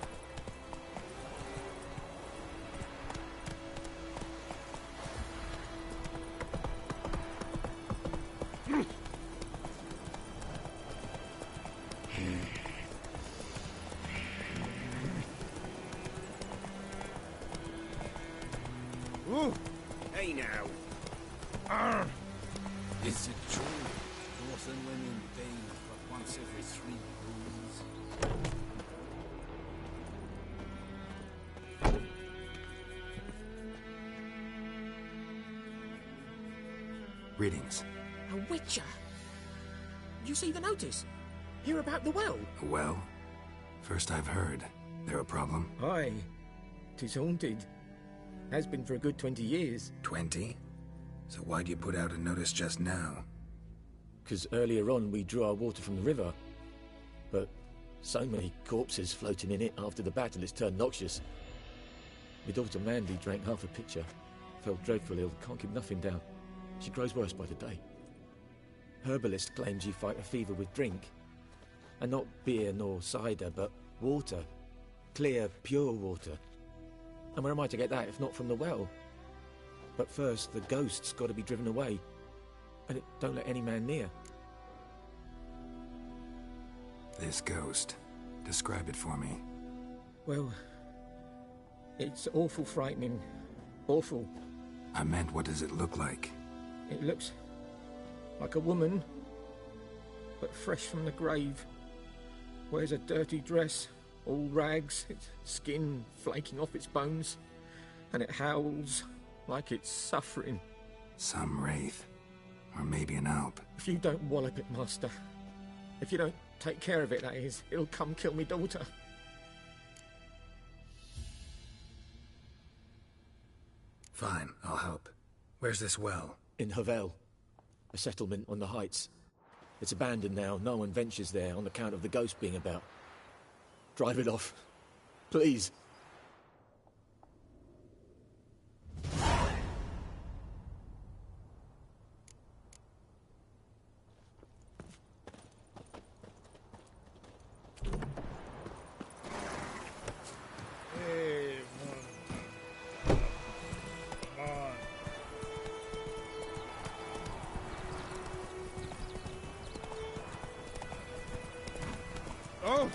Speaker 15: Ooh. Hey now.
Speaker 5: Is it true? Northern women bathe but once every 3 moons.
Speaker 3: Greetings.
Speaker 18: A witcher? You see the notice? Hear about the well?
Speaker 3: A well? First I've heard. There a problem?
Speaker 18: Aye. 'Tis haunted. Has been for a good 20 years.
Speaker 3: 20? So why'd you put out a notice just now?
Speaker 18: 'Cause earlier on we drew our water from the river. But so many corpses floating in it after the battle it's turned noxious. My daughter Mandy drank half a pitcher. Fell dreadful ill, can't keep nothing down. She grows worse by the day. Herbalist claims you fight a fever with drink. And not beer nor cider, but water. Clear, pure water. And where am I to get that if not from the well? But first, the ghost's got to be driven away. And it don't let any man near.
Speaker 3: This ghost. Describe it for me.
Speaker 18: Well, it's awful frightening. Awful.
Speaker 3: I meant, what does it look like?
Speaker 18: It looks like a woman, but fresh from the grave. Wears a dirty dress, all rags, its skin flaking off its bones, and it howls like it's suffering.
Speaker 3: Some wraith. Or maybe an Alp.
Speaker 18: If you don't wallop it, Master, if you don't take care of it, that is, it'll come kill me daughter.
Speaker 3: Fine, I'll help. Where's this well?
Speaker 18: In Havel, a settlement on the heights. It's abandoned now. No one ventures there on account of the ghost being about. Drive it off, please.
Speaker 5: Hey, man. Come on. Oh,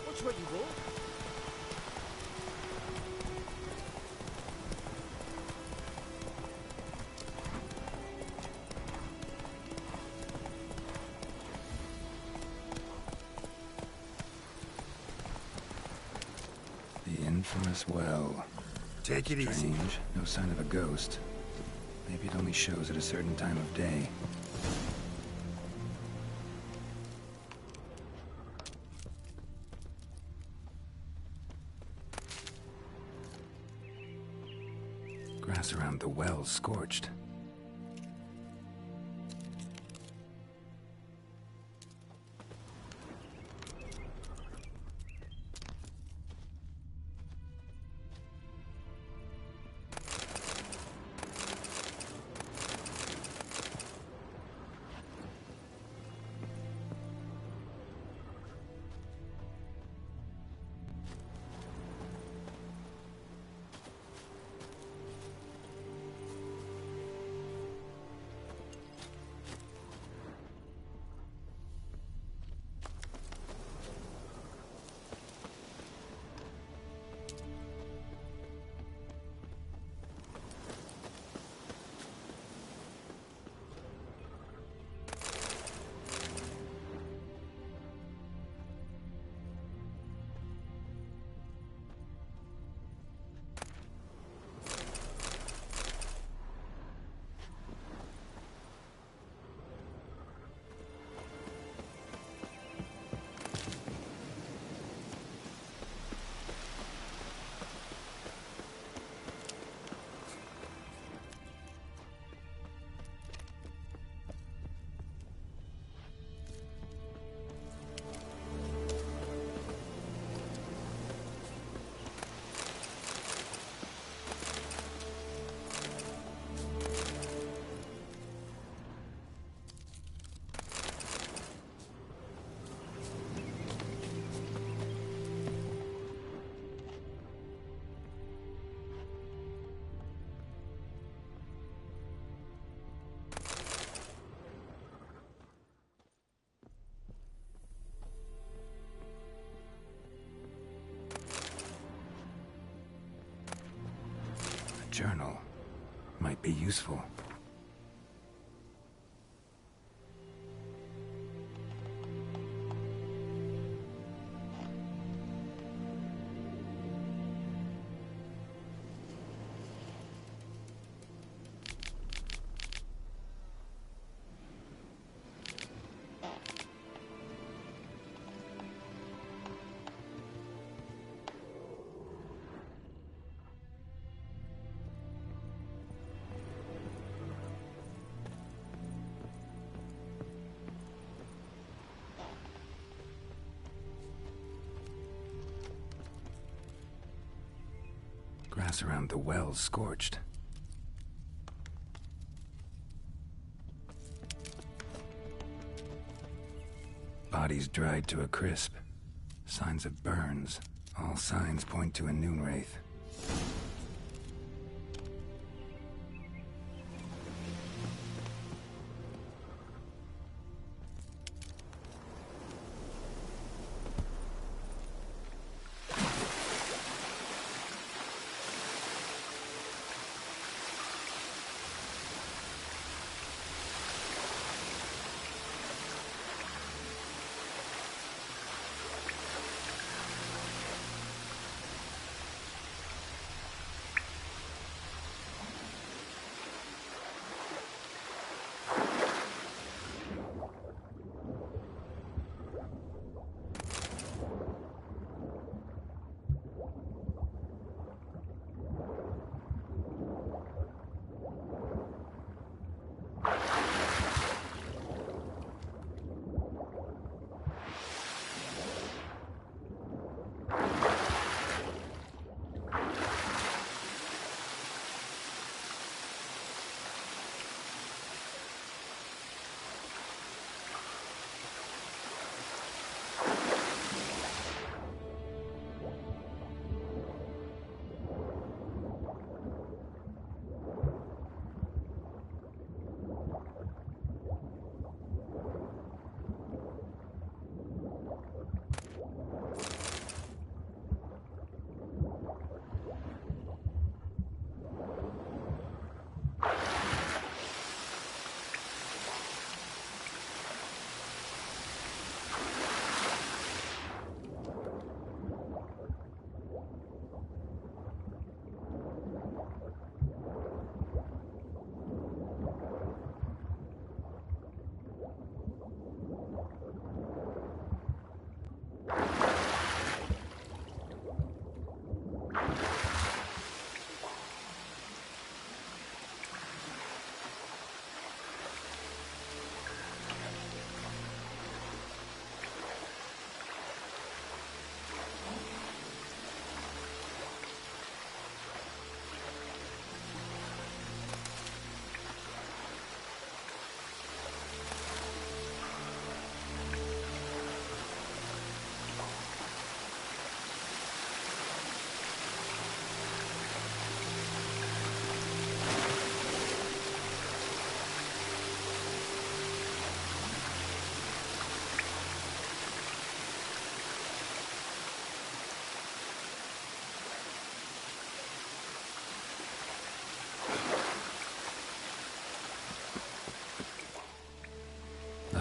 Speaker 5: watch what you walk.
Speaker 3: The infamous well.
Speaker 7: Take it easy.
Speaker 3: Strange. No sign of a ghost. Maybe it only shows at a certain time of day. Grass around the well scorched. Journal might be useful. Grass around the well scorched. Bodies dried to a crisp. Signs of burns. All signs point to a noon wraith.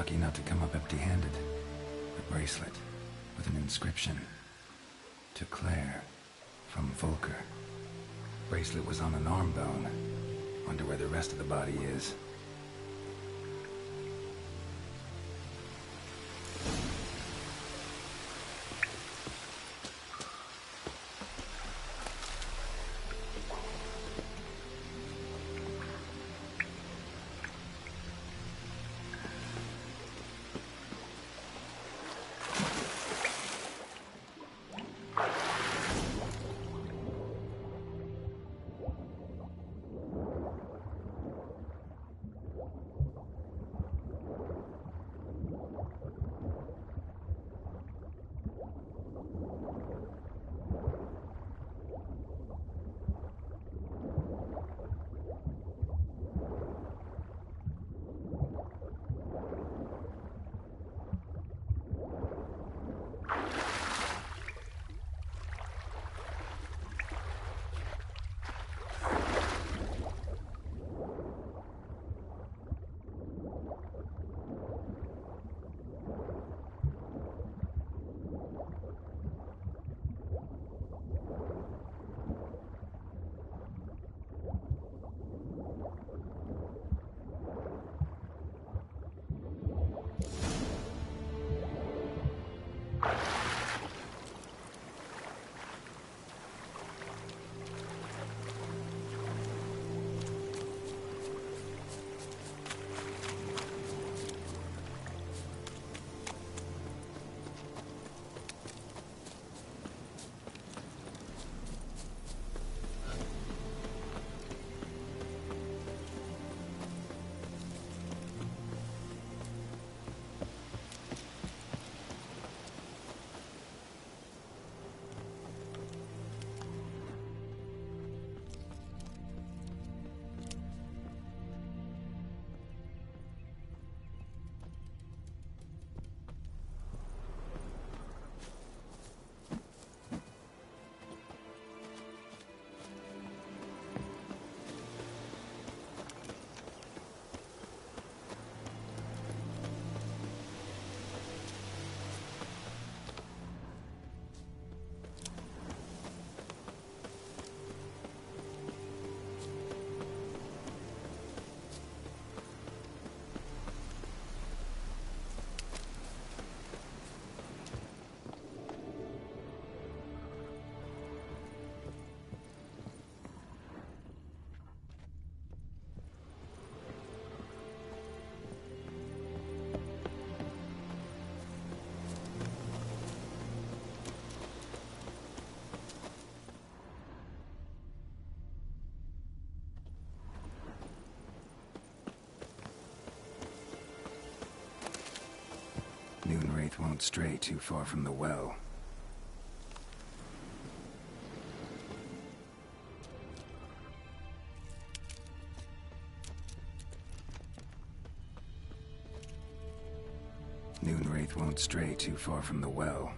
Speaker 3: lucky not to come up empty-handed. A bracelet with an inscription. To Claire, from Volker. Bracelet was on an arm bone. Wonder where the rest of the body is. Moonwraith won't stray too far from the well. Moonwraith won't stray too far from the well.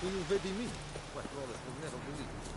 Speaker 19: Tu non vedi me? 4 ore per nero belissimo.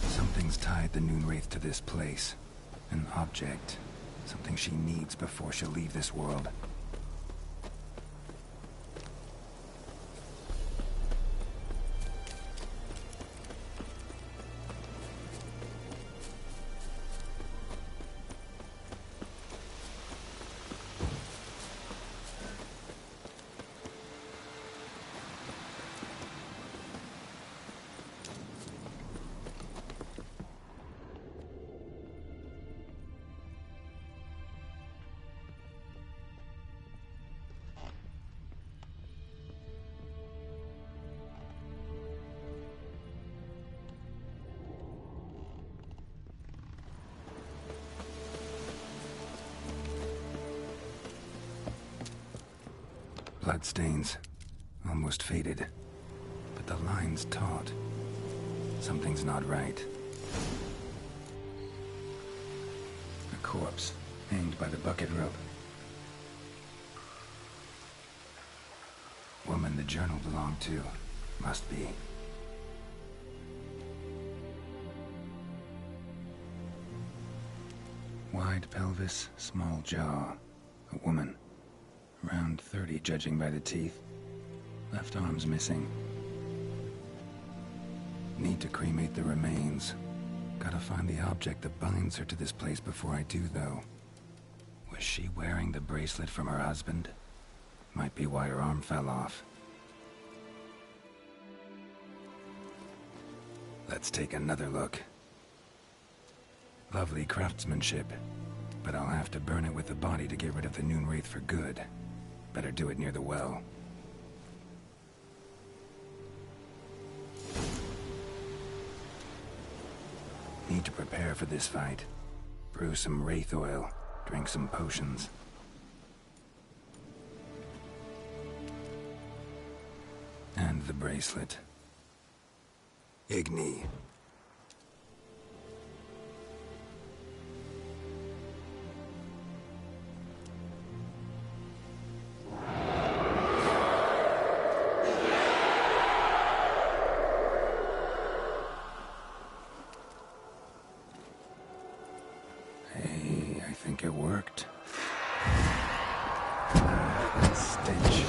Speaker 3: Something's tied the Noonwraith to this place. An object. Something she needs before she'll leave this world. Bloodstains. Almost faded. But the line's taut. Something's not right. A corpse, hanged by the bucket rope. Woman the journal belonged to. Must be. Wide pelvis, small jaw. A woman. Around 30, judging by the teeth. Left arm's missing. Need to cremate the remains. Gotta find the object that binds her to this place before I do, though. Was she wearing the bracelet from her husband? Might be why her arm fell off. Let's take another look. Lovely craftsmanship, but I'll have to burn it with the body to get rid of the Noonwraith for good. Better do it near the well. Need to prepare for this fight. Brew some wraith oil, drink some potions. And the bracelet. Igni. Hey, I think it worked. That stench.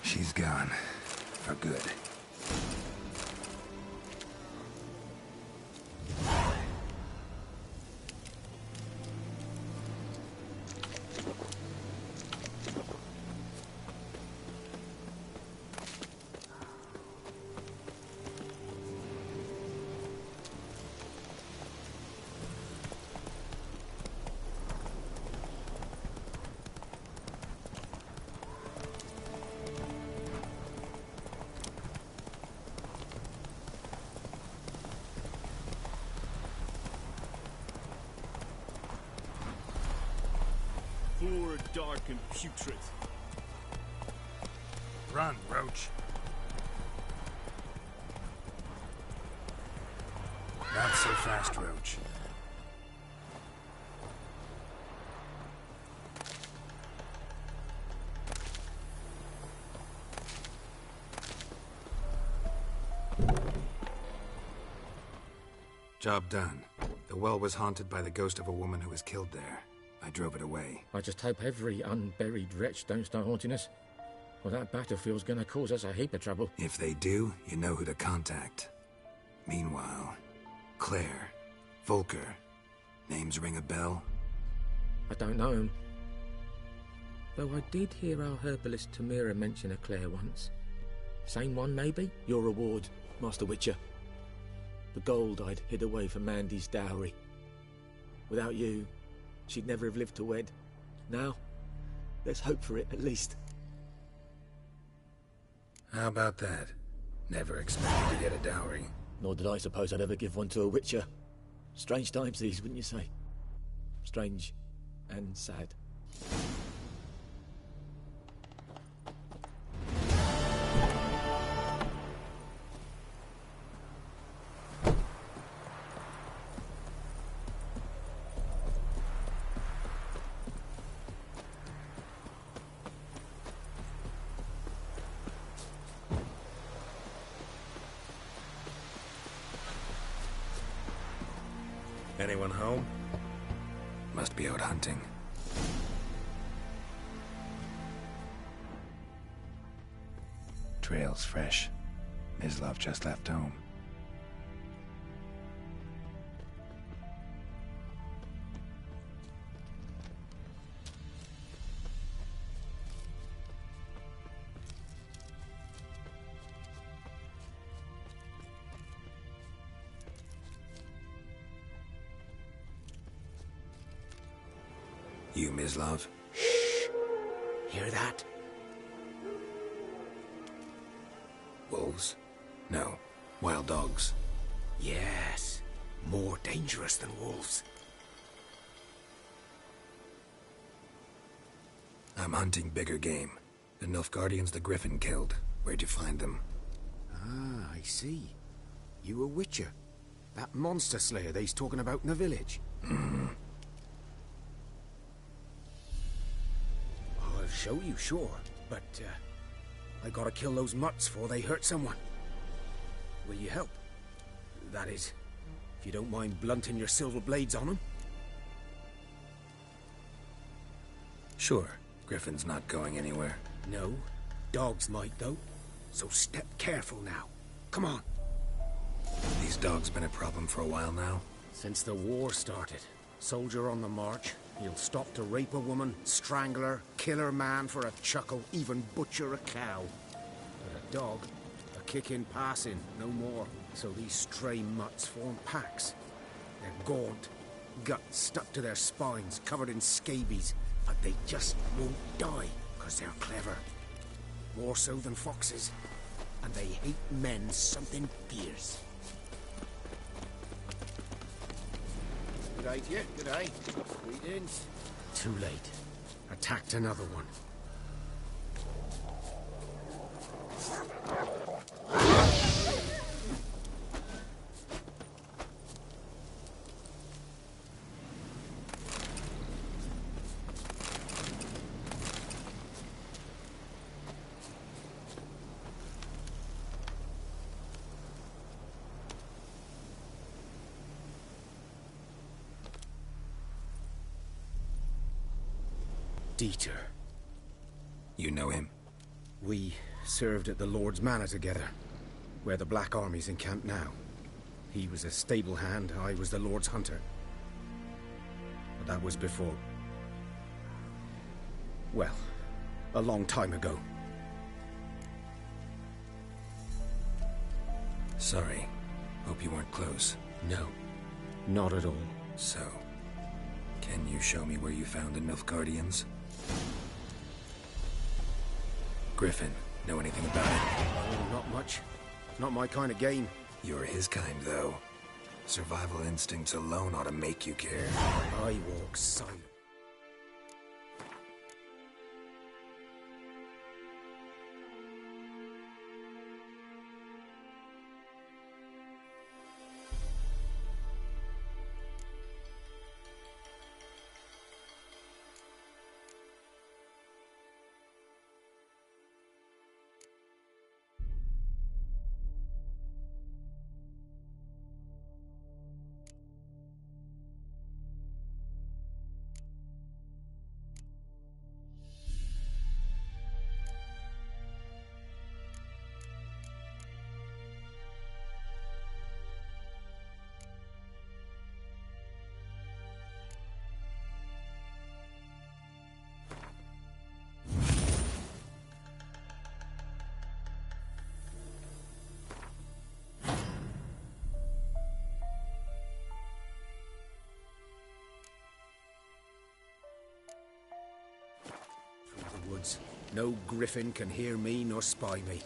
Speaker 3: She's gone. For good.
Speaker 15: dark and putrid.
Speaker 3: Run, Roach. Not so fast, Roach. Job done. The well was haunted by the ghost of a woman who was killed there. I drove it away.
Speaker 18: I just hope every unburied wretch don't start haunting us. Well, that battlefield's gonna cause us a heap of trouble.
Speaker 3: If they do, you know who to contact. Meanwhile, Claire, Volker, names ring a bell?
Speaker 18: I don't know him. Though I did hear our herbalist Tamira mention a Claire once. Same one, maybe? Your reward, Master Witcher. The gold I'd hid away for Mandy's dowry. Without you, she'd never have lived to wed. Now, let's hope for it, at least.
Speaker 3: How about that? Never expected to get a dowry.
Speaker 18: Nor did I suppose I'd ever give one to a Witcher. Strange times these, wouldn't you say? Strange and sad.
Speaker 3: Anyone home? Must be out hunting. Trail's fresh. Mislav just left home. You, Mislav?
Speaker 7: Shh! Hear that?
Speaker 3: Wolves? No. Wild dogs.
Speaker 7: Yes. More dangerous than wolves.
Speaker 3: I'm hunting bigger game. The Nilfgaardians the Griffin killed. Where'd you find them?
Speaker 7: Ah, I see. You a witcher. That monster slayer they's talking about in the village. I'll show you, sure. But, I gotta kill those mutts before they hurt someone. Will you help? That is, if you don't mind blunting your silver blades on them.
Speaker 3: Sure. Griffin's not going anywhere.
Speaker 7: No. Dogs might, though. So step careful now. Come on.
Speaker 3: These dogs been a problem for a while now?
Speaker 7: Since the war started. Soldier on the march. He'll stop to rape a woman, strangle her, kill her man for a chuckle, even butcher a cow. But a dog, a kick in passing, no more. So these stray mutts form packs. They're gaunt, guts stuck to their spines, covered in scabies. But they just won't die, because they're clever. More so than foxes. And they hate men something fierce.
Speaker 5: Good day to you, good day. Greetings.
Speaker 7: Too late. Attacked another one. Dieter.
Speaker 3: You know him?
Speaker 7: We served at the Lord's Manor together, where the Black Army's encamped now. He was a stable hand, I was the Lord's hunter. But that was before... well, a long time ago.
Speaker 3: Sorry. Hope you weren't close.
Speaker 7: No, not at all.
Speaker 3: So, can you show me where you found the Nilfgaardians? Griffin, know anything about it?
Speaker 7: Oh, not much. Not my kind of game.
Speaker 3: You're his kind, though. Survival instincts alone ought to make you care.
Speaker 7: I walk silent. woods. No griffin can hear me nor spy me.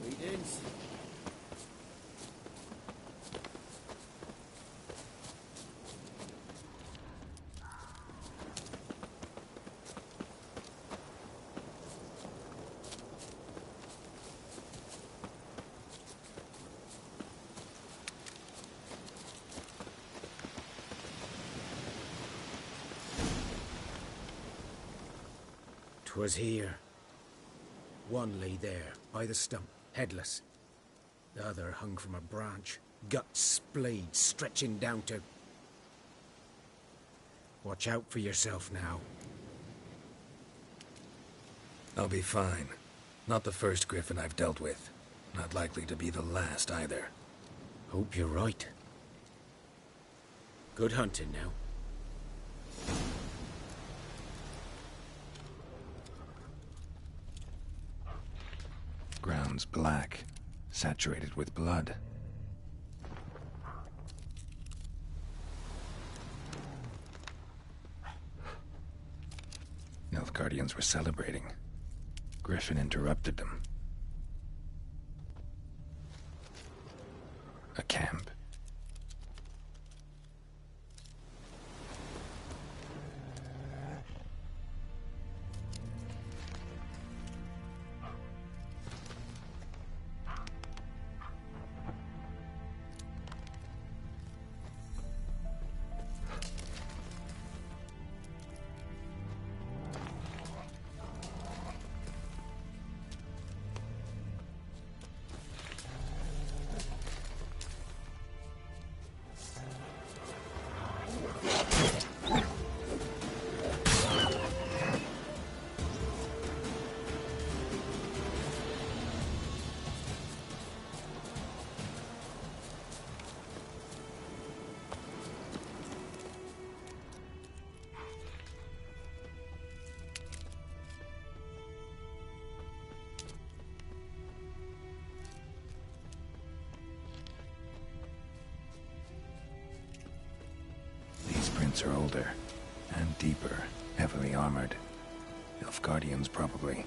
Speaker 7: Greetings. 'Twas here. One lay there, by the stump, headless. The other hung from a branch, guts splayed, stretching down to... Watch out for yourself now.
Speaker 3: I'll be fine. Not the first griffin I've dealt with. Not likely to be the last, either.
Speaker 7: Hope you're right. Good hunting now.
Speaker 3: Ground's black, saturated with blood. Nilfgaardians were celebrating. Griffin interrupted them. A camp. Are older and deeper, heavily armored. Nilfgaardians, probably.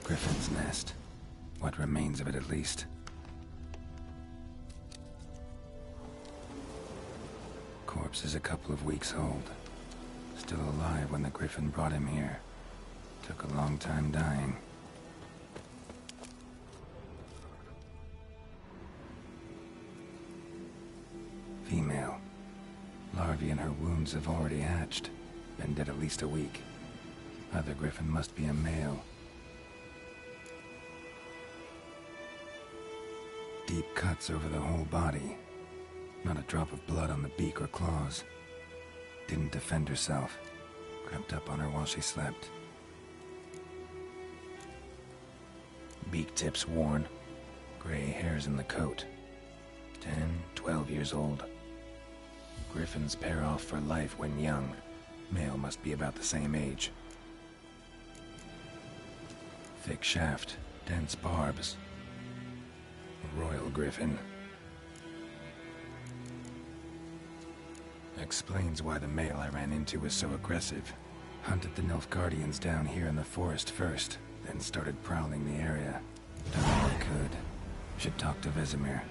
Speaker 3: Griffin's nest. What remains of it, at least. Corpse is a couple of weeks old. Still alive when the Griffin brought him here. Took a long time dying. Female. Larvae in her wounds have already hatched. Been dead at least a week. Other Griffin must be a male. Deep cuts over the whole body. Not a drop of blood on the beak or claws. Didn't defend herself. Crept up on her while she slept. Beak tips worn. Gray hairs in the coat. 10, 12 years old. Griffins pair off for life when young. Male must be about the same age. Thick shaft, dense barbs. A royal griffin. Explains why the male I ran into was so aggressive. Hunted the Nilfgaardians down here in the forest first, then started prowling the area. Done all I could. Should talk to Vesemir.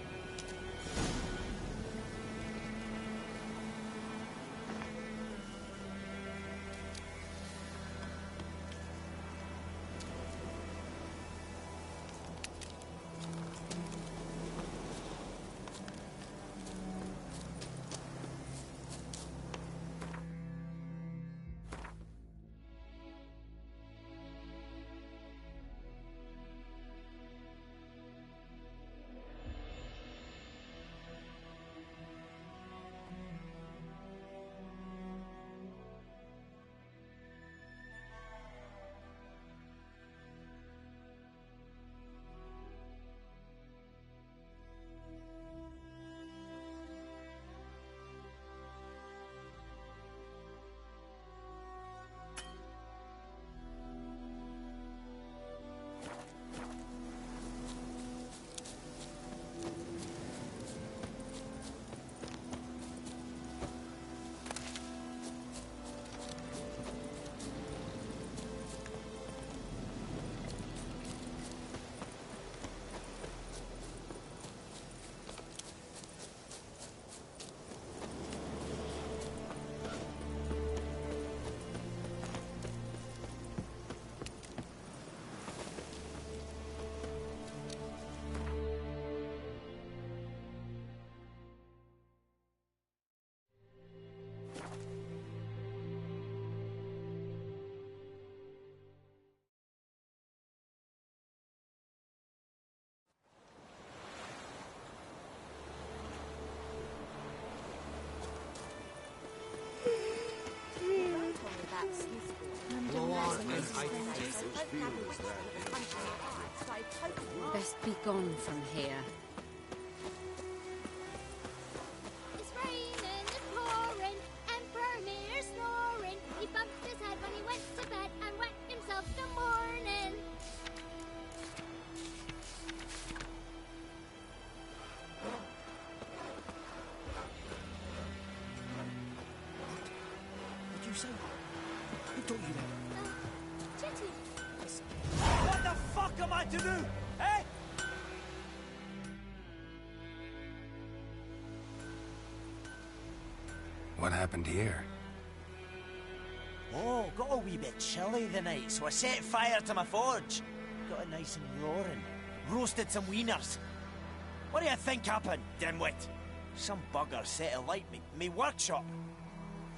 Speaker 13: Best be gone from here.
Speaker 20: It's raining, it's pouring, Emperor near snoring. He bumped his head when he went to bed and wet himself the morning.
Speaker 8: What'd you say? Who taught you that?
Speaker 20: Chitty.
Speaker 8: What the fuck am I to do? Eh?
Speaker 3: What happened here?
Speaker 8: Oh, got a wee bit chilly the night, so I set fire to my forge. Got it nice and roaring. Roasted some wieners. What do you think happened, dimwit? Some bugger set alight me workshop.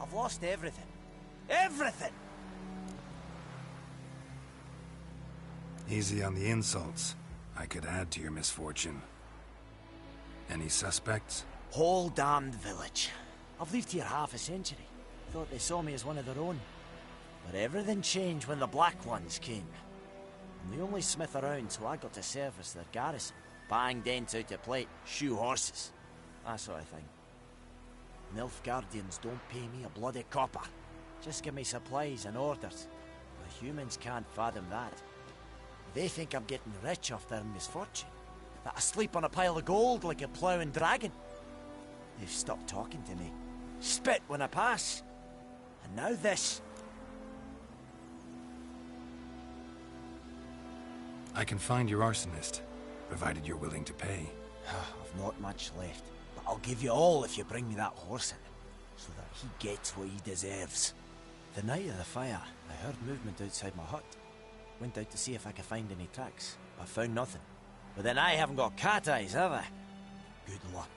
Speaker 8: I've lost everything. Everything!
Speaker 3: Easy on the insults. I could add to your misfortune. Any suspects?
Speaker 8: Whole damned village. I've lived here half a century. Thought they saw me as one of their own. But everything changed when the Black Ones came. I'm the only smith around, so I got to service their garrison. Bang dents out of plate, shoe horses. That sort of thing. Nilfgaardians don't pay me a bloody copper. Just give me supplies and orders. The humans can't fathom that. They think I'm getting rich off their misfortune. That I sleep on a pile of gold like a ploughing dragon. They've stopped talking to me. Spit when I pass. And now this.
Speaker 3: I can find your arsonist, provided you're willing to pay.
Speaker 8: I've not much left, but I'll give you all if you bring me that horse in, so that he gets what he deserves. The night of the fire, I heard movement outside my hut. Went out to see if I could find any tracks, but found nothing. But then I haven't got cat eyes, have I? Good luck.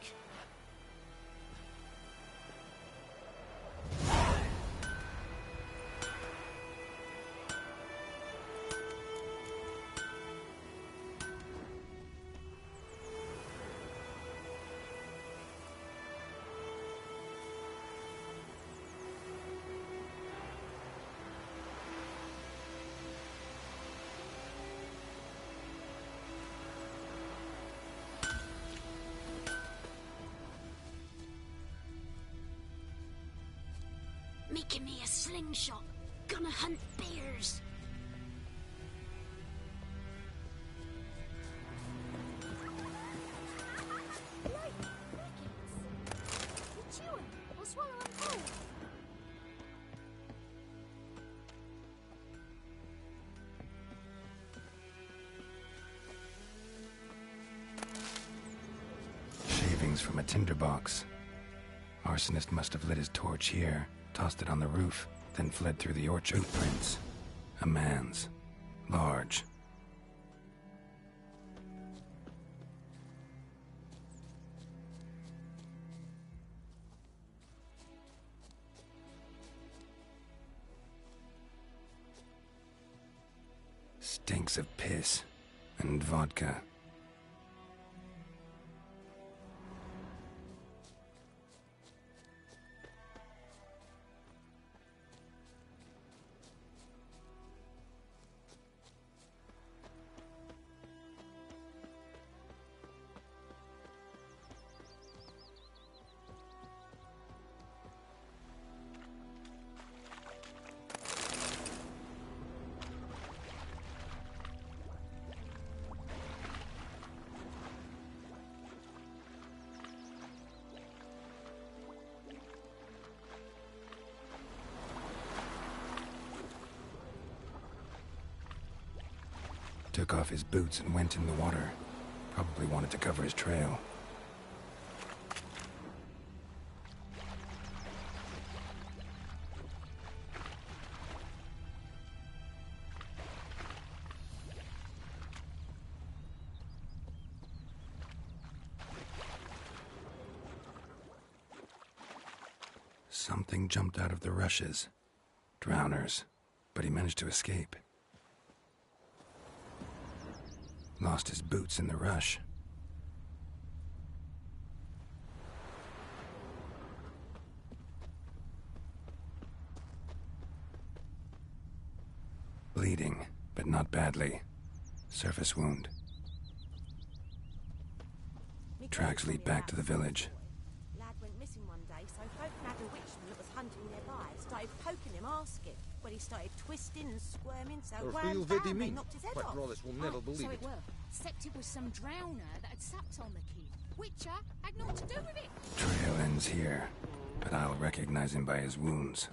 Speaker 20: Making me a slingshot. Gonna hunt bears. Right, crickets. You're chewing. I'll swallow them whole.
Speaker 3: Shavings from a tinderbox. Arsonist must have lit his torch here, tossed it on the roof, then fled through the orchard. Footprints. A man's. Large. Stinks of piss and vodka. Took off his boots and went in the water. Probably wanted to cover his trail. Something jumped out of the rushes. Drowners. But he managed to escape. Lost his boots in the rush. Bleeding, but not badly. Surface wound. Tracks lead back to the village.
Speaker 6: Lad went missing one day, so folk nabbed a witchman that was hunting nearby. Started poking him, asking. Well, he started twisting and squirming, so wham bam, they knocked his head off.
Speaker 19: will never believe
Speaker 13: So
Speaker 19: it.
Speaker 13: it were. Except it was some drowner that had sapped on the kid. Witcher had naught to do with it.
Speaker 3: Trail ends here, but I'll recognize him by his wounds.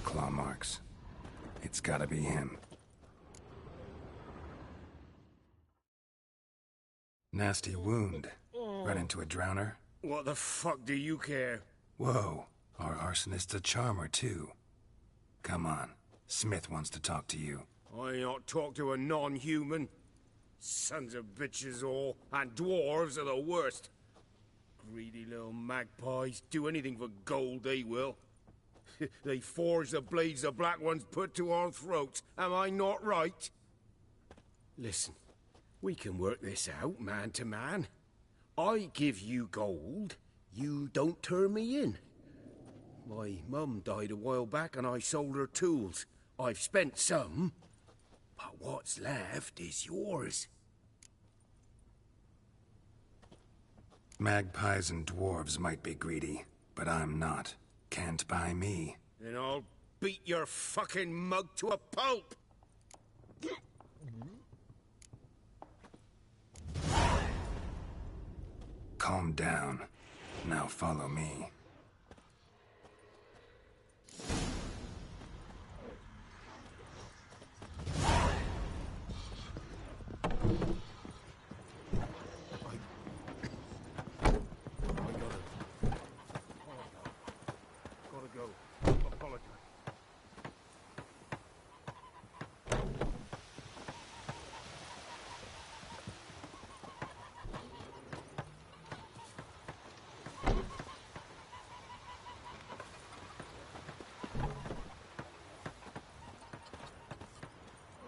Speaker 3: Claw marks. It's gotta be him. Nasty wound. Run into a drowner?
Speaker 7: What the fuck do you care?
Speaker 3: Whoa, our arsonist's a charmer too. Come on, Smith wants to talk to you.
Speaker 7: I ain't not talk to a non-human. Sons of bitches all, and dwarves are the worst. Greedy little magpies, do anything for gold they will. They forge the blades the Black Ones put to our throats. Am I not right? Listen, we can work this out, man to man. I give you gold, you don't turn me in. My mum died a while back and I sold her tools. I've spent some, but what's left is yours.
Speaker 3: Magpies and dwarves might be greedy, but I'm not. Can't buy me.
Speaker 7: Then I'll beat your fucking mug to a pulp!
Speaker 3: Calm down. Now follow me.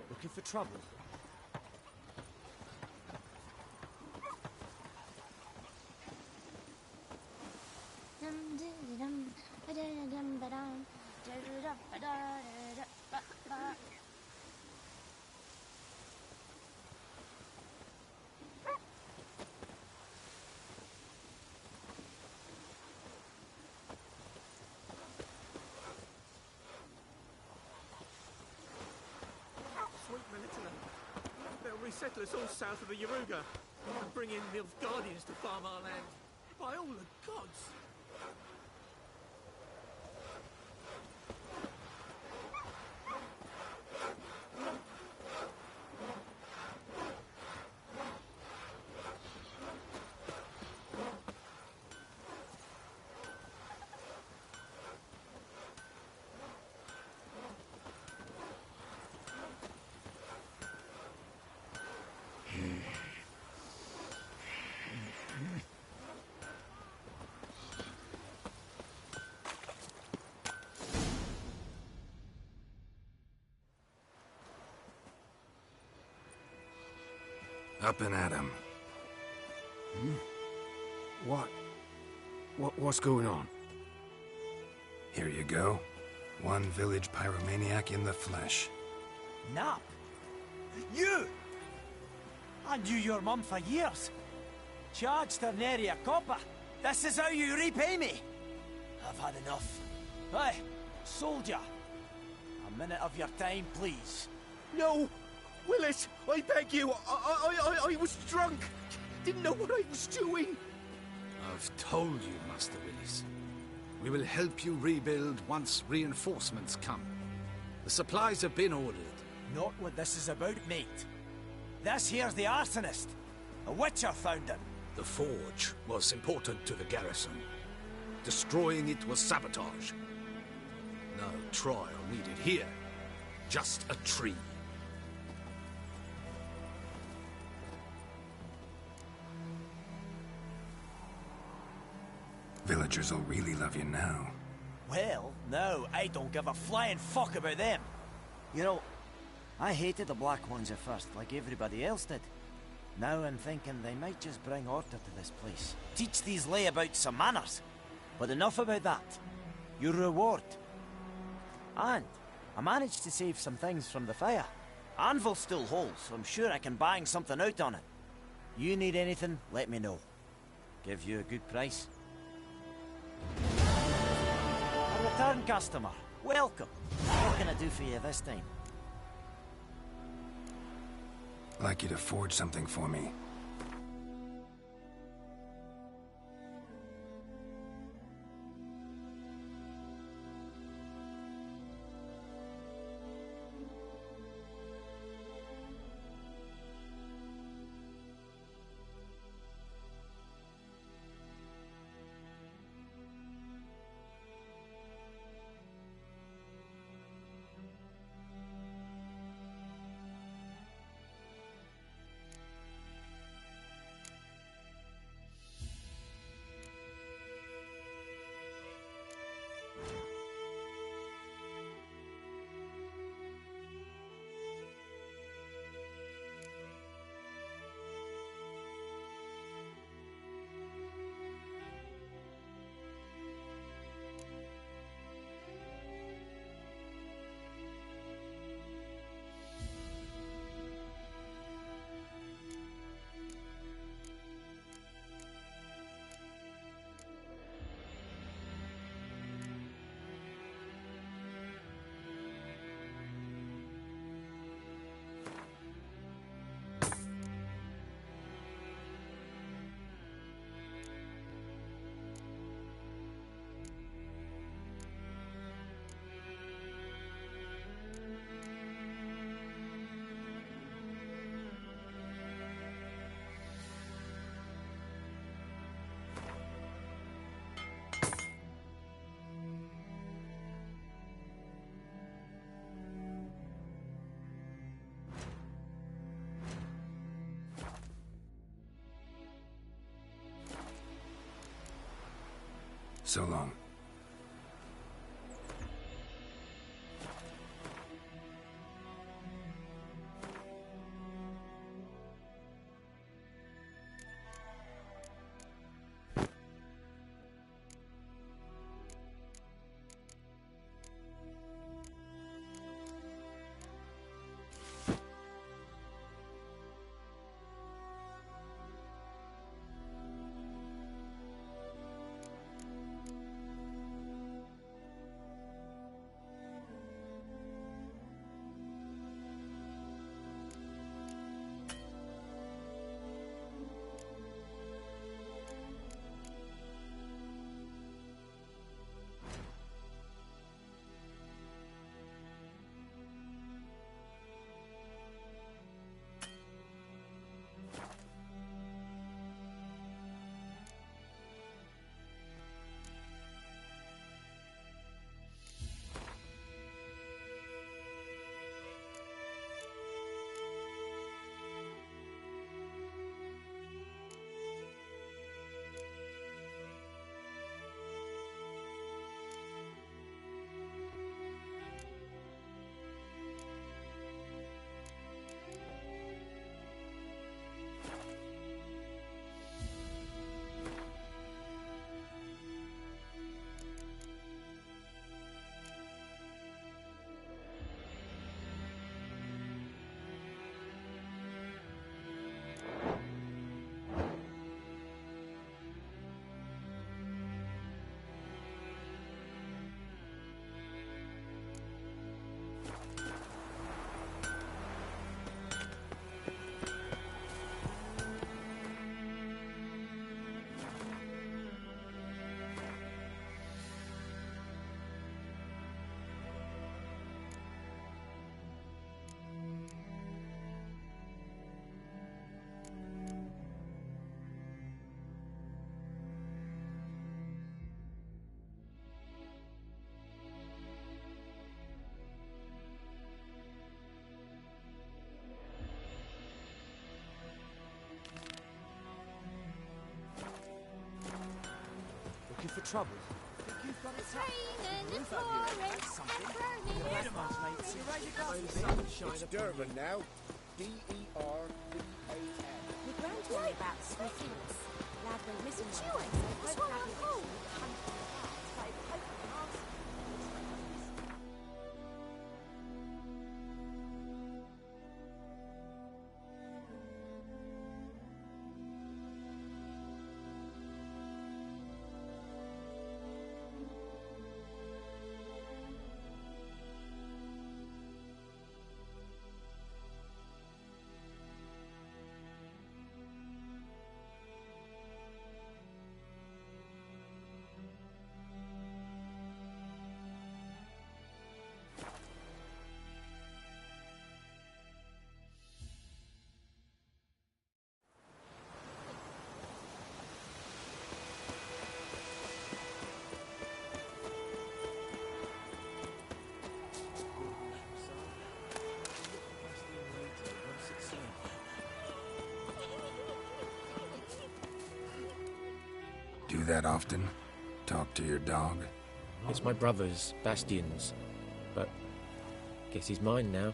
Speaker 8: Looking for trouble?
Speaker 21: Sweet Melitula. They'll resettle us all south of the Yaruga and bring in Nilfgaardians to farm our land. By all the gods!
Speaker 3: Up and at 'em.
Speaker 7: What's going on?
Speaker 3: Here you go. One village pyromaniac in the flesh.
Speaker 8: Nap? You! I knew your mum for years. Charged her nary a copper. This is how you repay me. I've had enough. Hey, soldier. A minute of your time, please.
Speaker 21: No! Willis, I beg you! I was drunk! Didn't know what I was doing!
Speaker 5: I've told you, Master Willis. We will help you rebuild once reinforcements come. The supplies have been ordered.
Speaker 8: Not what this is about, mate. This here's the arsonist. A witcher found him.
Speaker 5: The forge was important to the garrison. Destroying it was sabotage. No trial needed here. Just a tree.
Speaker 3: Villagers will really love you now.
Speaker 8: Well, no, I don't give a flying fuck about them. You know, I hated the Black Ones at first, like everybody else did. Now I'm thinking they might just bring order to this place. Teach these layabouts some manners. But enough about that. Your reward. And I managed to save some things from the fire. Anvil still holds, so I'm sure I can bang something out on it. You need anything, let me know. Give you a good price. A return customer. Welcome. What can I do for you this time?
Speaker 3: I'd like you to forge something for me. So long.
Speaker 10: Looking for trouble?
Speaker 20: It's raining, it's pouring, and burning.
Speaker 19: It's Durban now. D-E-R-B-A-N.
Speaker 6: Your grand worry about Swiftness. Lad went missing.
Speaker 20: What's wrong with Paul?
Speaker 3: Do that often? Talk to your dog?
Speaker 18: It's my brother's, Bastian's, but guess he's mine now.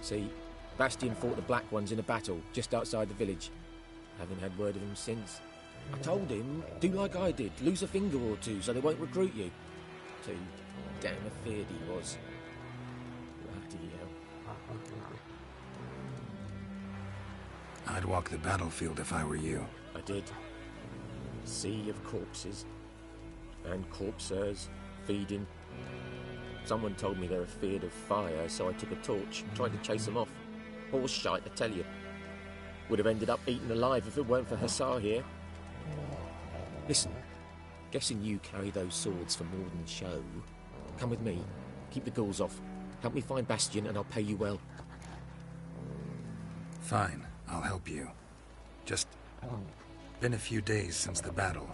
Speaker 18: See, Bastian fought the Black Ones in a battle just outside the village. Haven't had word of him since. I told him, do like I did, lose a finger or two so they won't recruit you. Too damn afeard he was. Bloody hell.
Speaker 3: I'd walk the battlefield if I were you.
Speaker 18: I did. Sea of corpses. And corpsers, feeding. Someone told me they're afeard of fire, so I took a torch, tried to chase them off. Horse shite, I tell you. Would have ended up eaten alive if it weren't for Hussar here. Listen, guessing you carry those swords for more than show. Come with me, keep the ghouls off. Help me find Bastian and I'll pay you well.
Speaker 3: Fine, I'll help you. Just been a few days since the battle.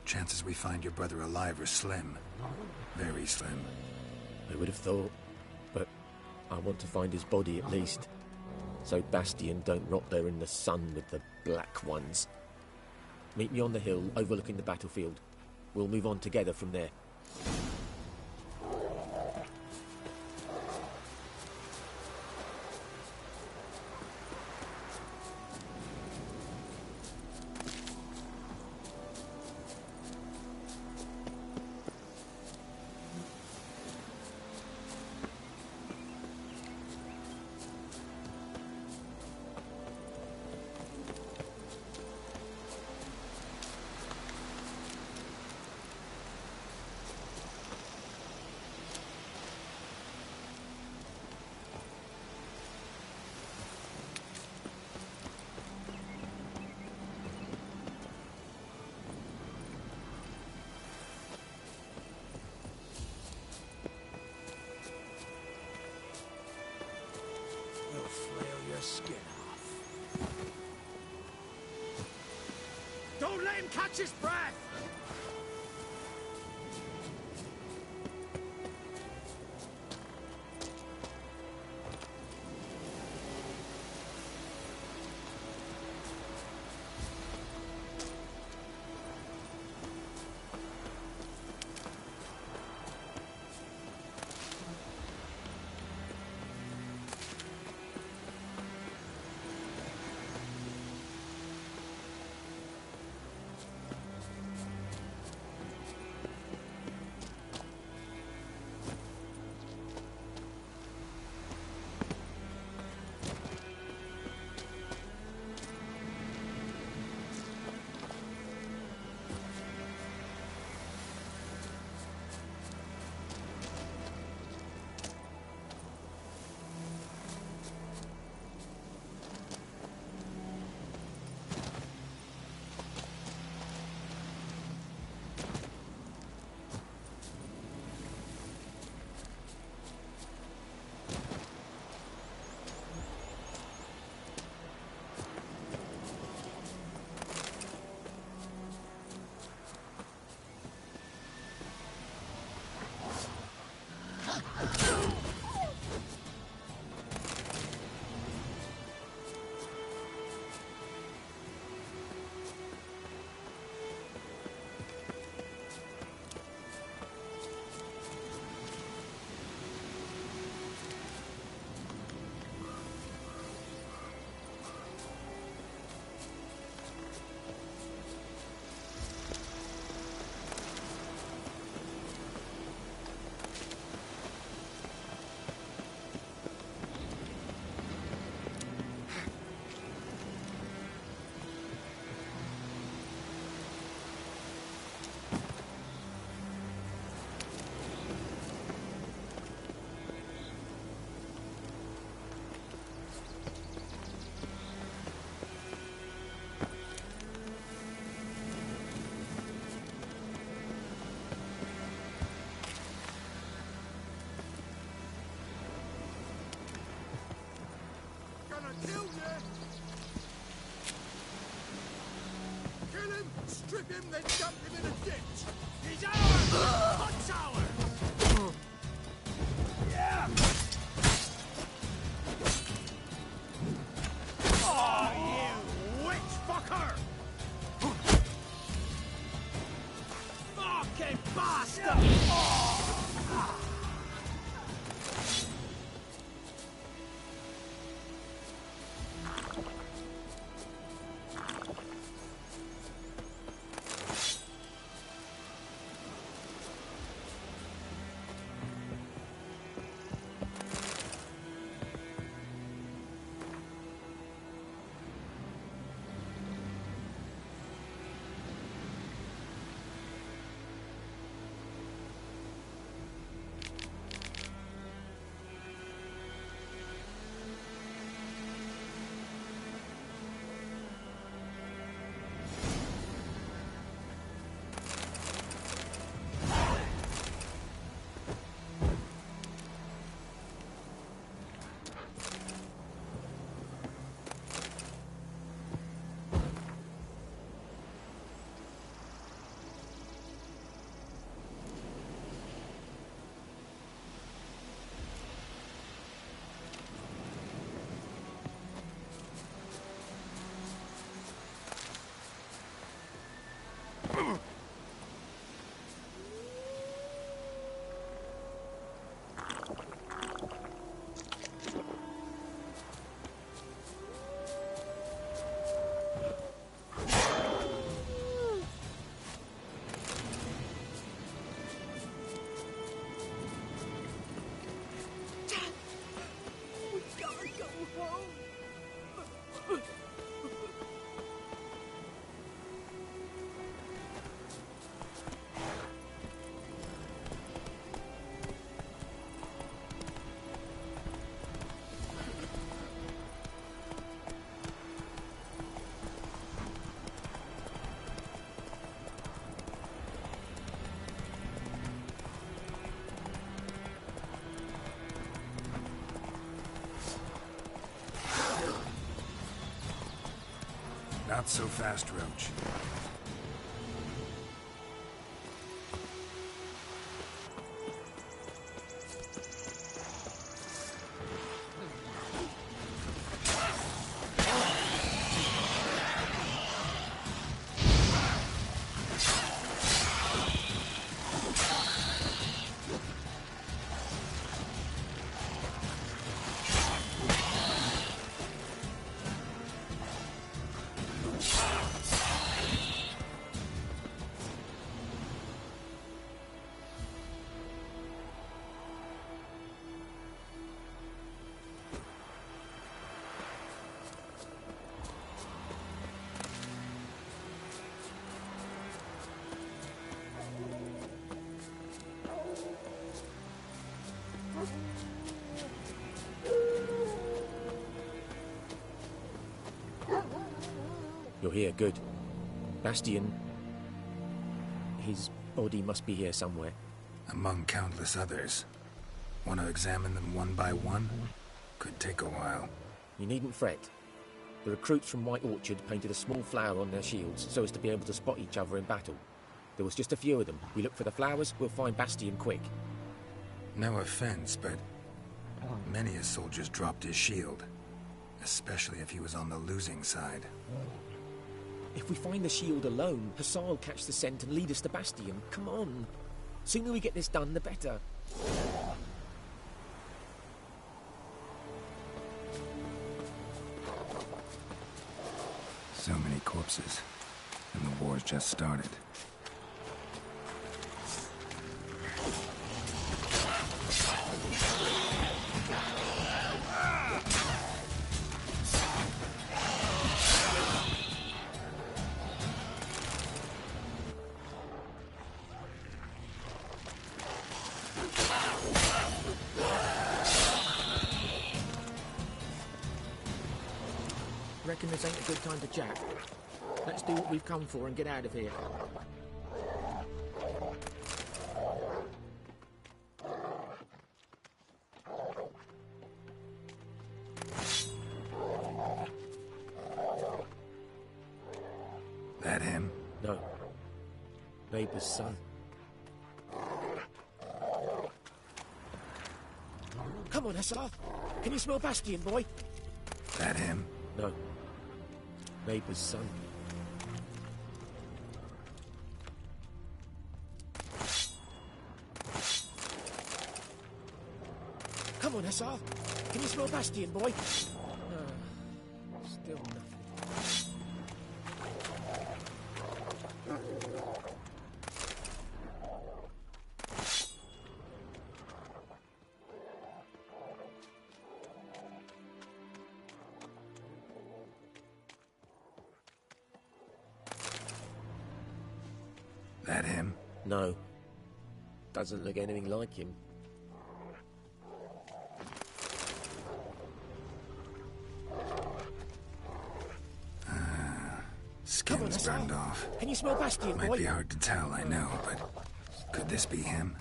Speaker 3: Chances we find your brother alive are slim. Very slim.
Speaker 18: I would have thought, but I want to find his body at least. So Bastian don't rot there in the sun with the Black Ones. Meet me on the hill overlooking the battlefield. We'll move on together from there.
Speaker 1: We'll flail your skin off.
Speaker 7: Don't let him catch his breath!
Speaker 21: Kill you! Kill him, strip him, then dump him in a ditch! He's ours! What's ours? Yeah! Oh, you witch fucker! Fucking bastard! Oh.
Speaker 3: Not so fast, Roach.
Speaker 18: You're here, good. Bastian... his body must be here somewhere.
Speaker 3: Among countless others. Want to examine them one by one? Could take a while.
Speaker 18: You needn't fret. The recruits from White Orchard painted a small flower on their shields so as to be able to spot each other in battle. There was just a few of them. We look for the flowers, we'll find Bastian quick.
Speaker 3: No offense, but many a soldier's dropped his shield. Especially if he was on the losing side.
Speaker 18: If we find the shield alone, Hussar will catch the scent and lead us to Bastian. Come on. Sooner we get this done, the better.
Speaker 3: So many corpses, and the war's just started.
Speaker 18: Reckon this ain't a good time to chat. Let's do what we've come for and get out of here.
Speaker 3: That him?
Speaker 18: No. Neighbor's son. Come on, Hussar. Can you smell Bastian, boy?
Speaker 3: That him?
Speaker 18: No. Neighbor's son. Come on, Hussar. Can you smell Bastian, boy? Still nothing.
Speaker 3: That him?
Speaker 18: No. Doesn't look anything like him.
Speaker 3: Skin's burned off.
Speaker 18: Can you smell Bastian, boy?
Speaker 3: Might be hard to tell, I know, but could this be him?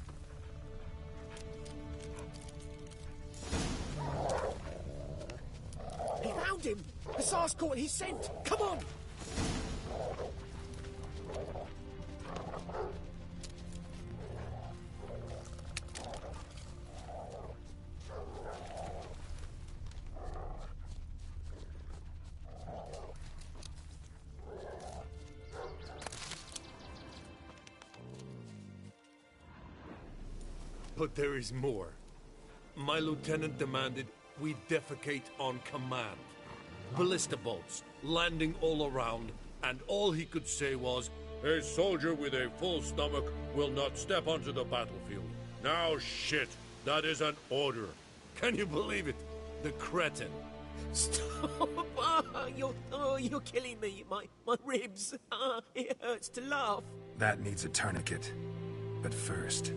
Speaker 18: He found him! Hussar's caught his scent! Come on!
Speaker 14: But there is more. My lieutenant demanded we defecate on command. Ballista bolts, landing all around, and all he could say was, "A soldier with a full stomach will not step onto the battlefield." Now shit, that is an order. Can you believe it? The cretin.
Speaker 18: Stop! You're killing me. My ribs. It hurts to laugh.
Speaker 3: That needs a tourniquet. But first,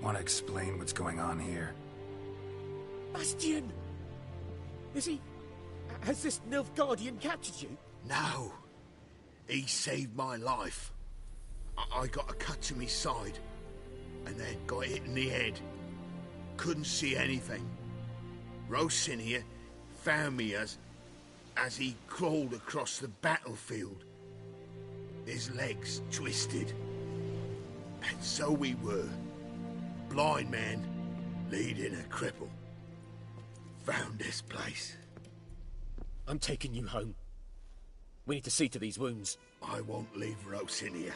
Speaker 3: want to explain what's going on here?
Speaker 18: Bastian! Is he... Has this Nilfgaardian captured you?
Speaker 5: No. He saved my life. I got a cut to my side, and then got hit in the head. Couldn't see anything. Rosin here found me as
Speaker 12: as he crawled across the battlefield. His legs twisted. And so we were. Blind man leading a cripple. Found this place.
Speaker 22: I'm taking you home. We need to see to these wounds.
Speaker 12: I won't leave Rose in here.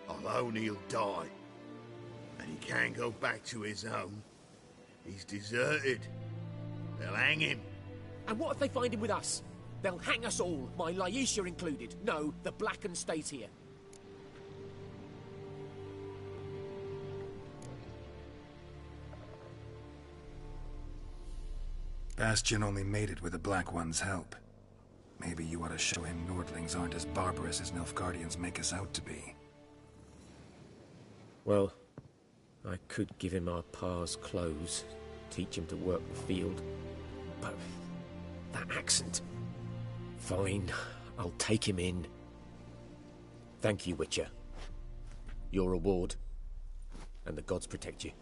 Speaker 12: I'll own he'll die. And he can't go back to his own. He's deserted. They'll hang him.
Speaker 22: And what if they find him with us? They'll hang us all, my Laisha included. No, the Blacken stays here.
Speaker 3: Bastion only made it with the Black One's help. Maybe you ought to show him Nordlings aren't as barbarous as Nilfgaardians make us out to be.
Speaker 18: Well, I could give him our pa's clothes, teach him to work the field. But that accent... Fine, I'll take him in. Thank you, Witcher. Your reward, and the gods protect you.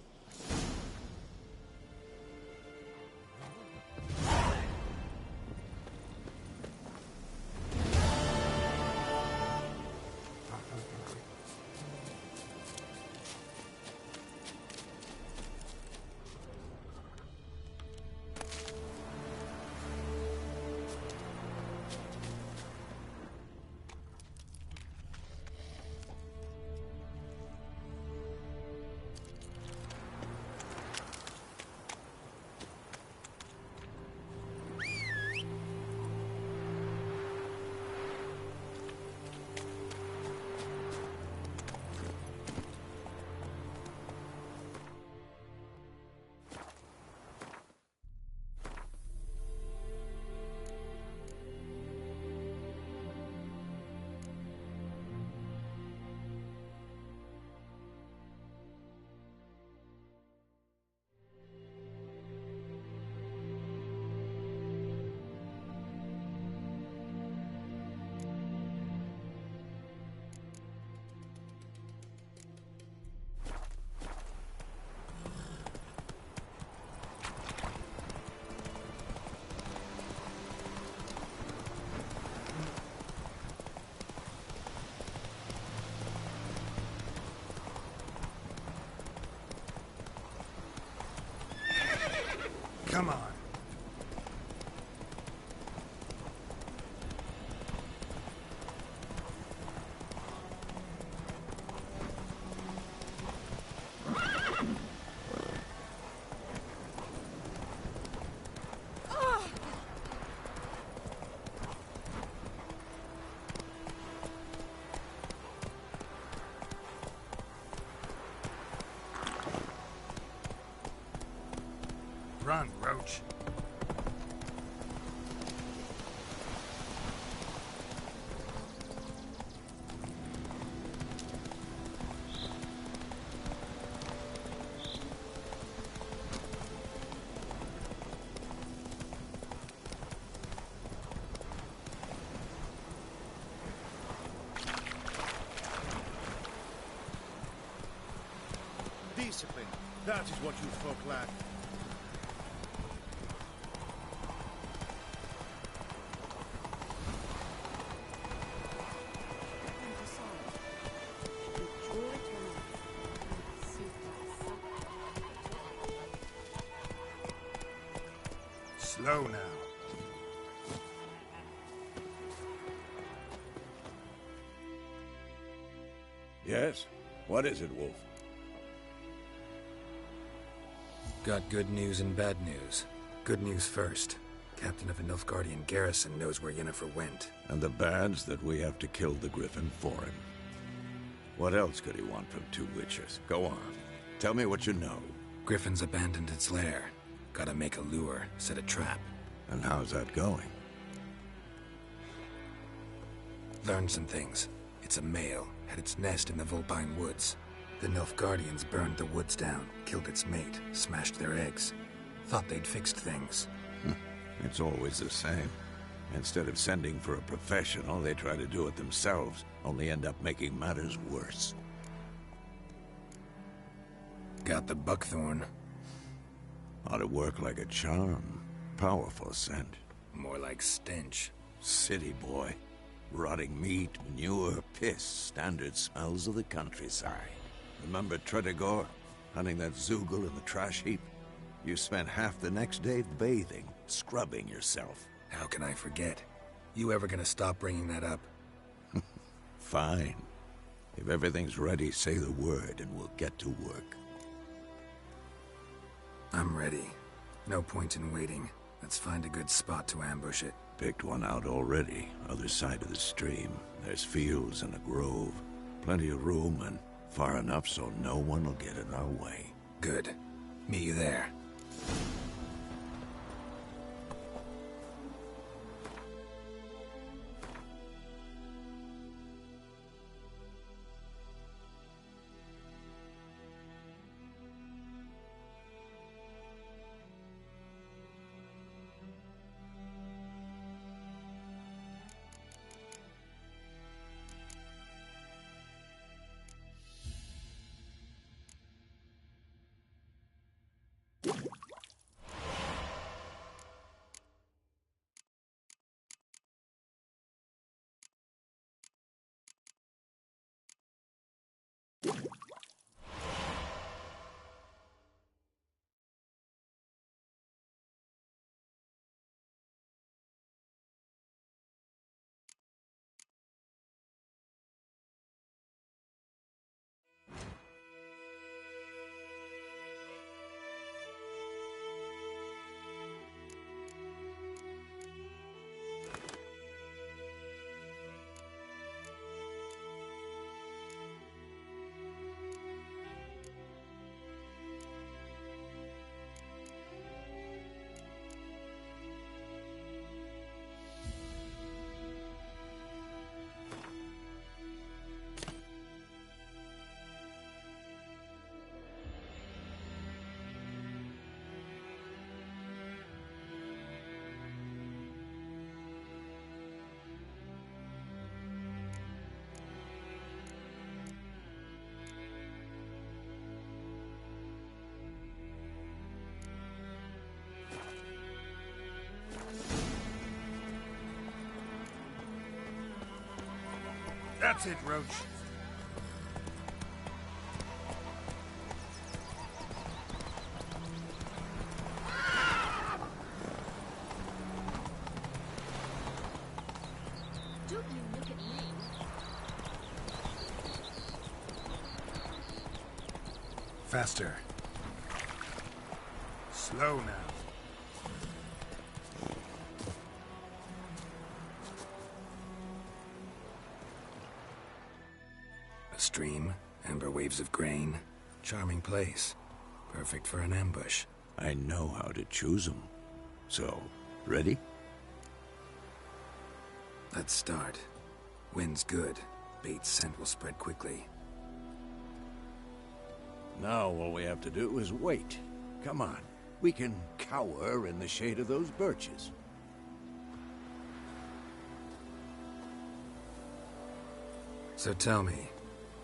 Speaker 3: Come on. Run, Roach.
Speaker 21: Discipline. That is what you folk lack.
Speaker 3: Slow now.
Speaker 4: Yes? What is it, Wolf?
Speaker 3: Got good news and bad news. Good news first. Captain of a Nilfgaardian garrison knows where Yennefer went.
Speaker 4: And the bad's that we have to kill the Griffin for him. What else could he want from two witches? Go on. Tell me what you know.
Speaker 3: Griffin's abandoned its lair. Gotta make a lure, set a trap.
Speaker 4: And how's that going?
Speaker 3: Learned some things. It's a male, had its nest in the Vulpine Woods. The Nilfgaardians burned the woods down, killed its mate, smashed their eggs. Thought they'd fixed things.
Speaker 4: It's always the same. Instead of sending for a professional, they try to do it themselves, only end up making matters worse.
Speaker 3: Got the buckthorn.
Speaker 4: Ought to work like a charm. Powerful scent.
Speaker 3: More like stench.
Speaker 4: City boy. Rotting meat, manure, piss, standard smells of the countryside. Remember Tretogor? Hunting that Zoogle in the trash heap? You spent half the next day bathing, scrubbing yourself.
Speaker 3: How can I forget? You ever gonna stop bringing that up?
Speaker 4: Fine. If everything's ready, say the word and we'll get to work.
Speaker 3: I'm ready. No point in waiting. Let's find a good spot to ambush it.
Speaker 4: Picked one out already, other side of the stream. There's fields and a grove. Plenty of room and far enough so no one will get in our way.
Speaker 3: Good. Meet you there.
Speaker 12: That's it, Roach.
Speaker 20: Don't you look at me.
Speaker 3: Faster.
Speaker 12: Slow now.
Speaker 3: A stream, amber waves of grain. Charming place. Perfect for an ambush.
Speaker 4: I know how to choose them. So, ready?
Speaker 3: Let's start. Wind's good. Bait's scent will spread quickly.
Speaker 4: Now all we have to do is wait. Come on. We can cower in the shade of those birches.
Speaker 3: So tell me,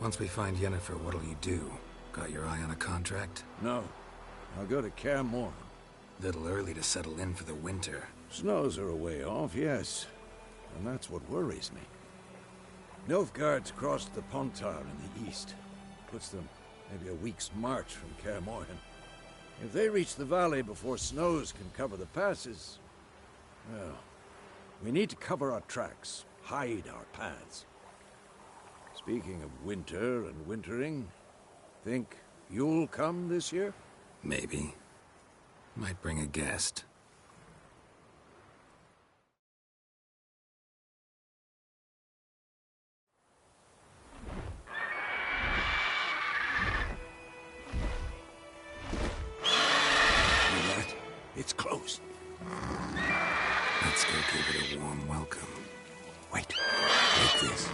Speaker 3: once we find Yennefer, what'll you do? Got your eye on a contract?
Speaker 4: No. I'll go to Kaer Morhen.
Speaker 3: Little early to settle in for the winter.
Speaker 4: Snows are a way off, yes. And that's what worries me. Nilfgaard's crossed the Pontar in the east. Puts them maybe a week's march from Kaer Morhen. If they reach the valley before snows can cover the passes... well, we need to cover our tracks, hide our paths. Speaking of winter and wintering, think you'll come this year?
Speaker 3: Maybe. Might bring a guest.
Speaker 4: It's close.
Speaker 3: Let's go give it a warm welcome.
Speaker 4: Wait. Take this.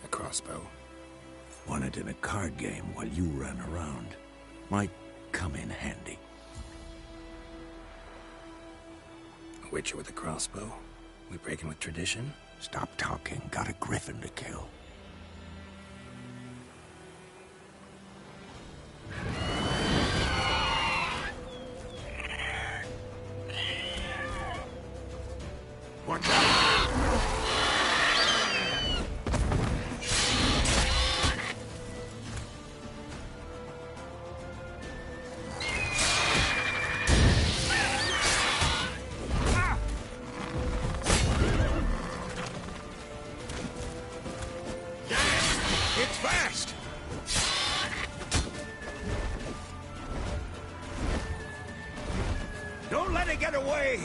Speaker 3: A crossbow.
Speaker 4: Won it in a card game while you ran around. Might come in handy.
Speaker 3: A witcher with a crossbow? We breaking with tradition?
Speaker 4: Stop talking. Got a griffin to kill. It's fast! Don't let it get away!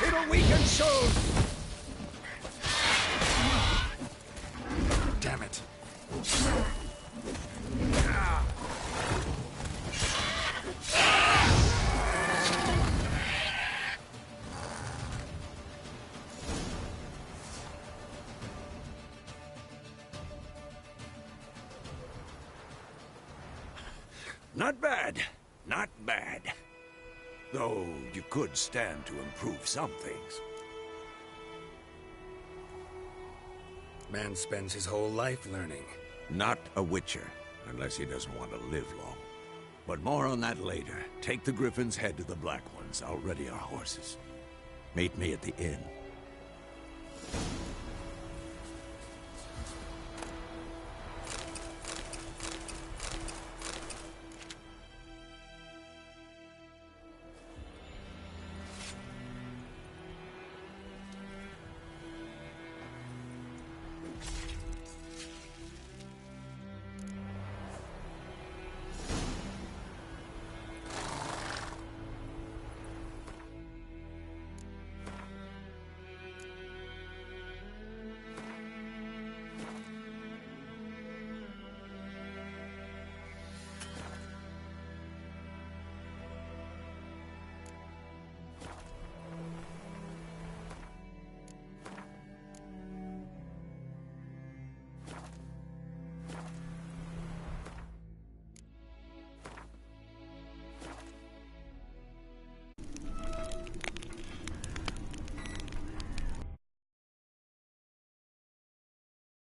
Speaker 4: It'll weaken soon! Damn it. Not bad. Not bad. Though you could stand to improve some things.
Speaker 3: Man spends his whole life learning.
Speaker 4: Not a Witcher, unless he doesn't want to live long. But more on that later. Take the Griffin's head to the Black Ones. I'll ready our horses. Meet me at the inn.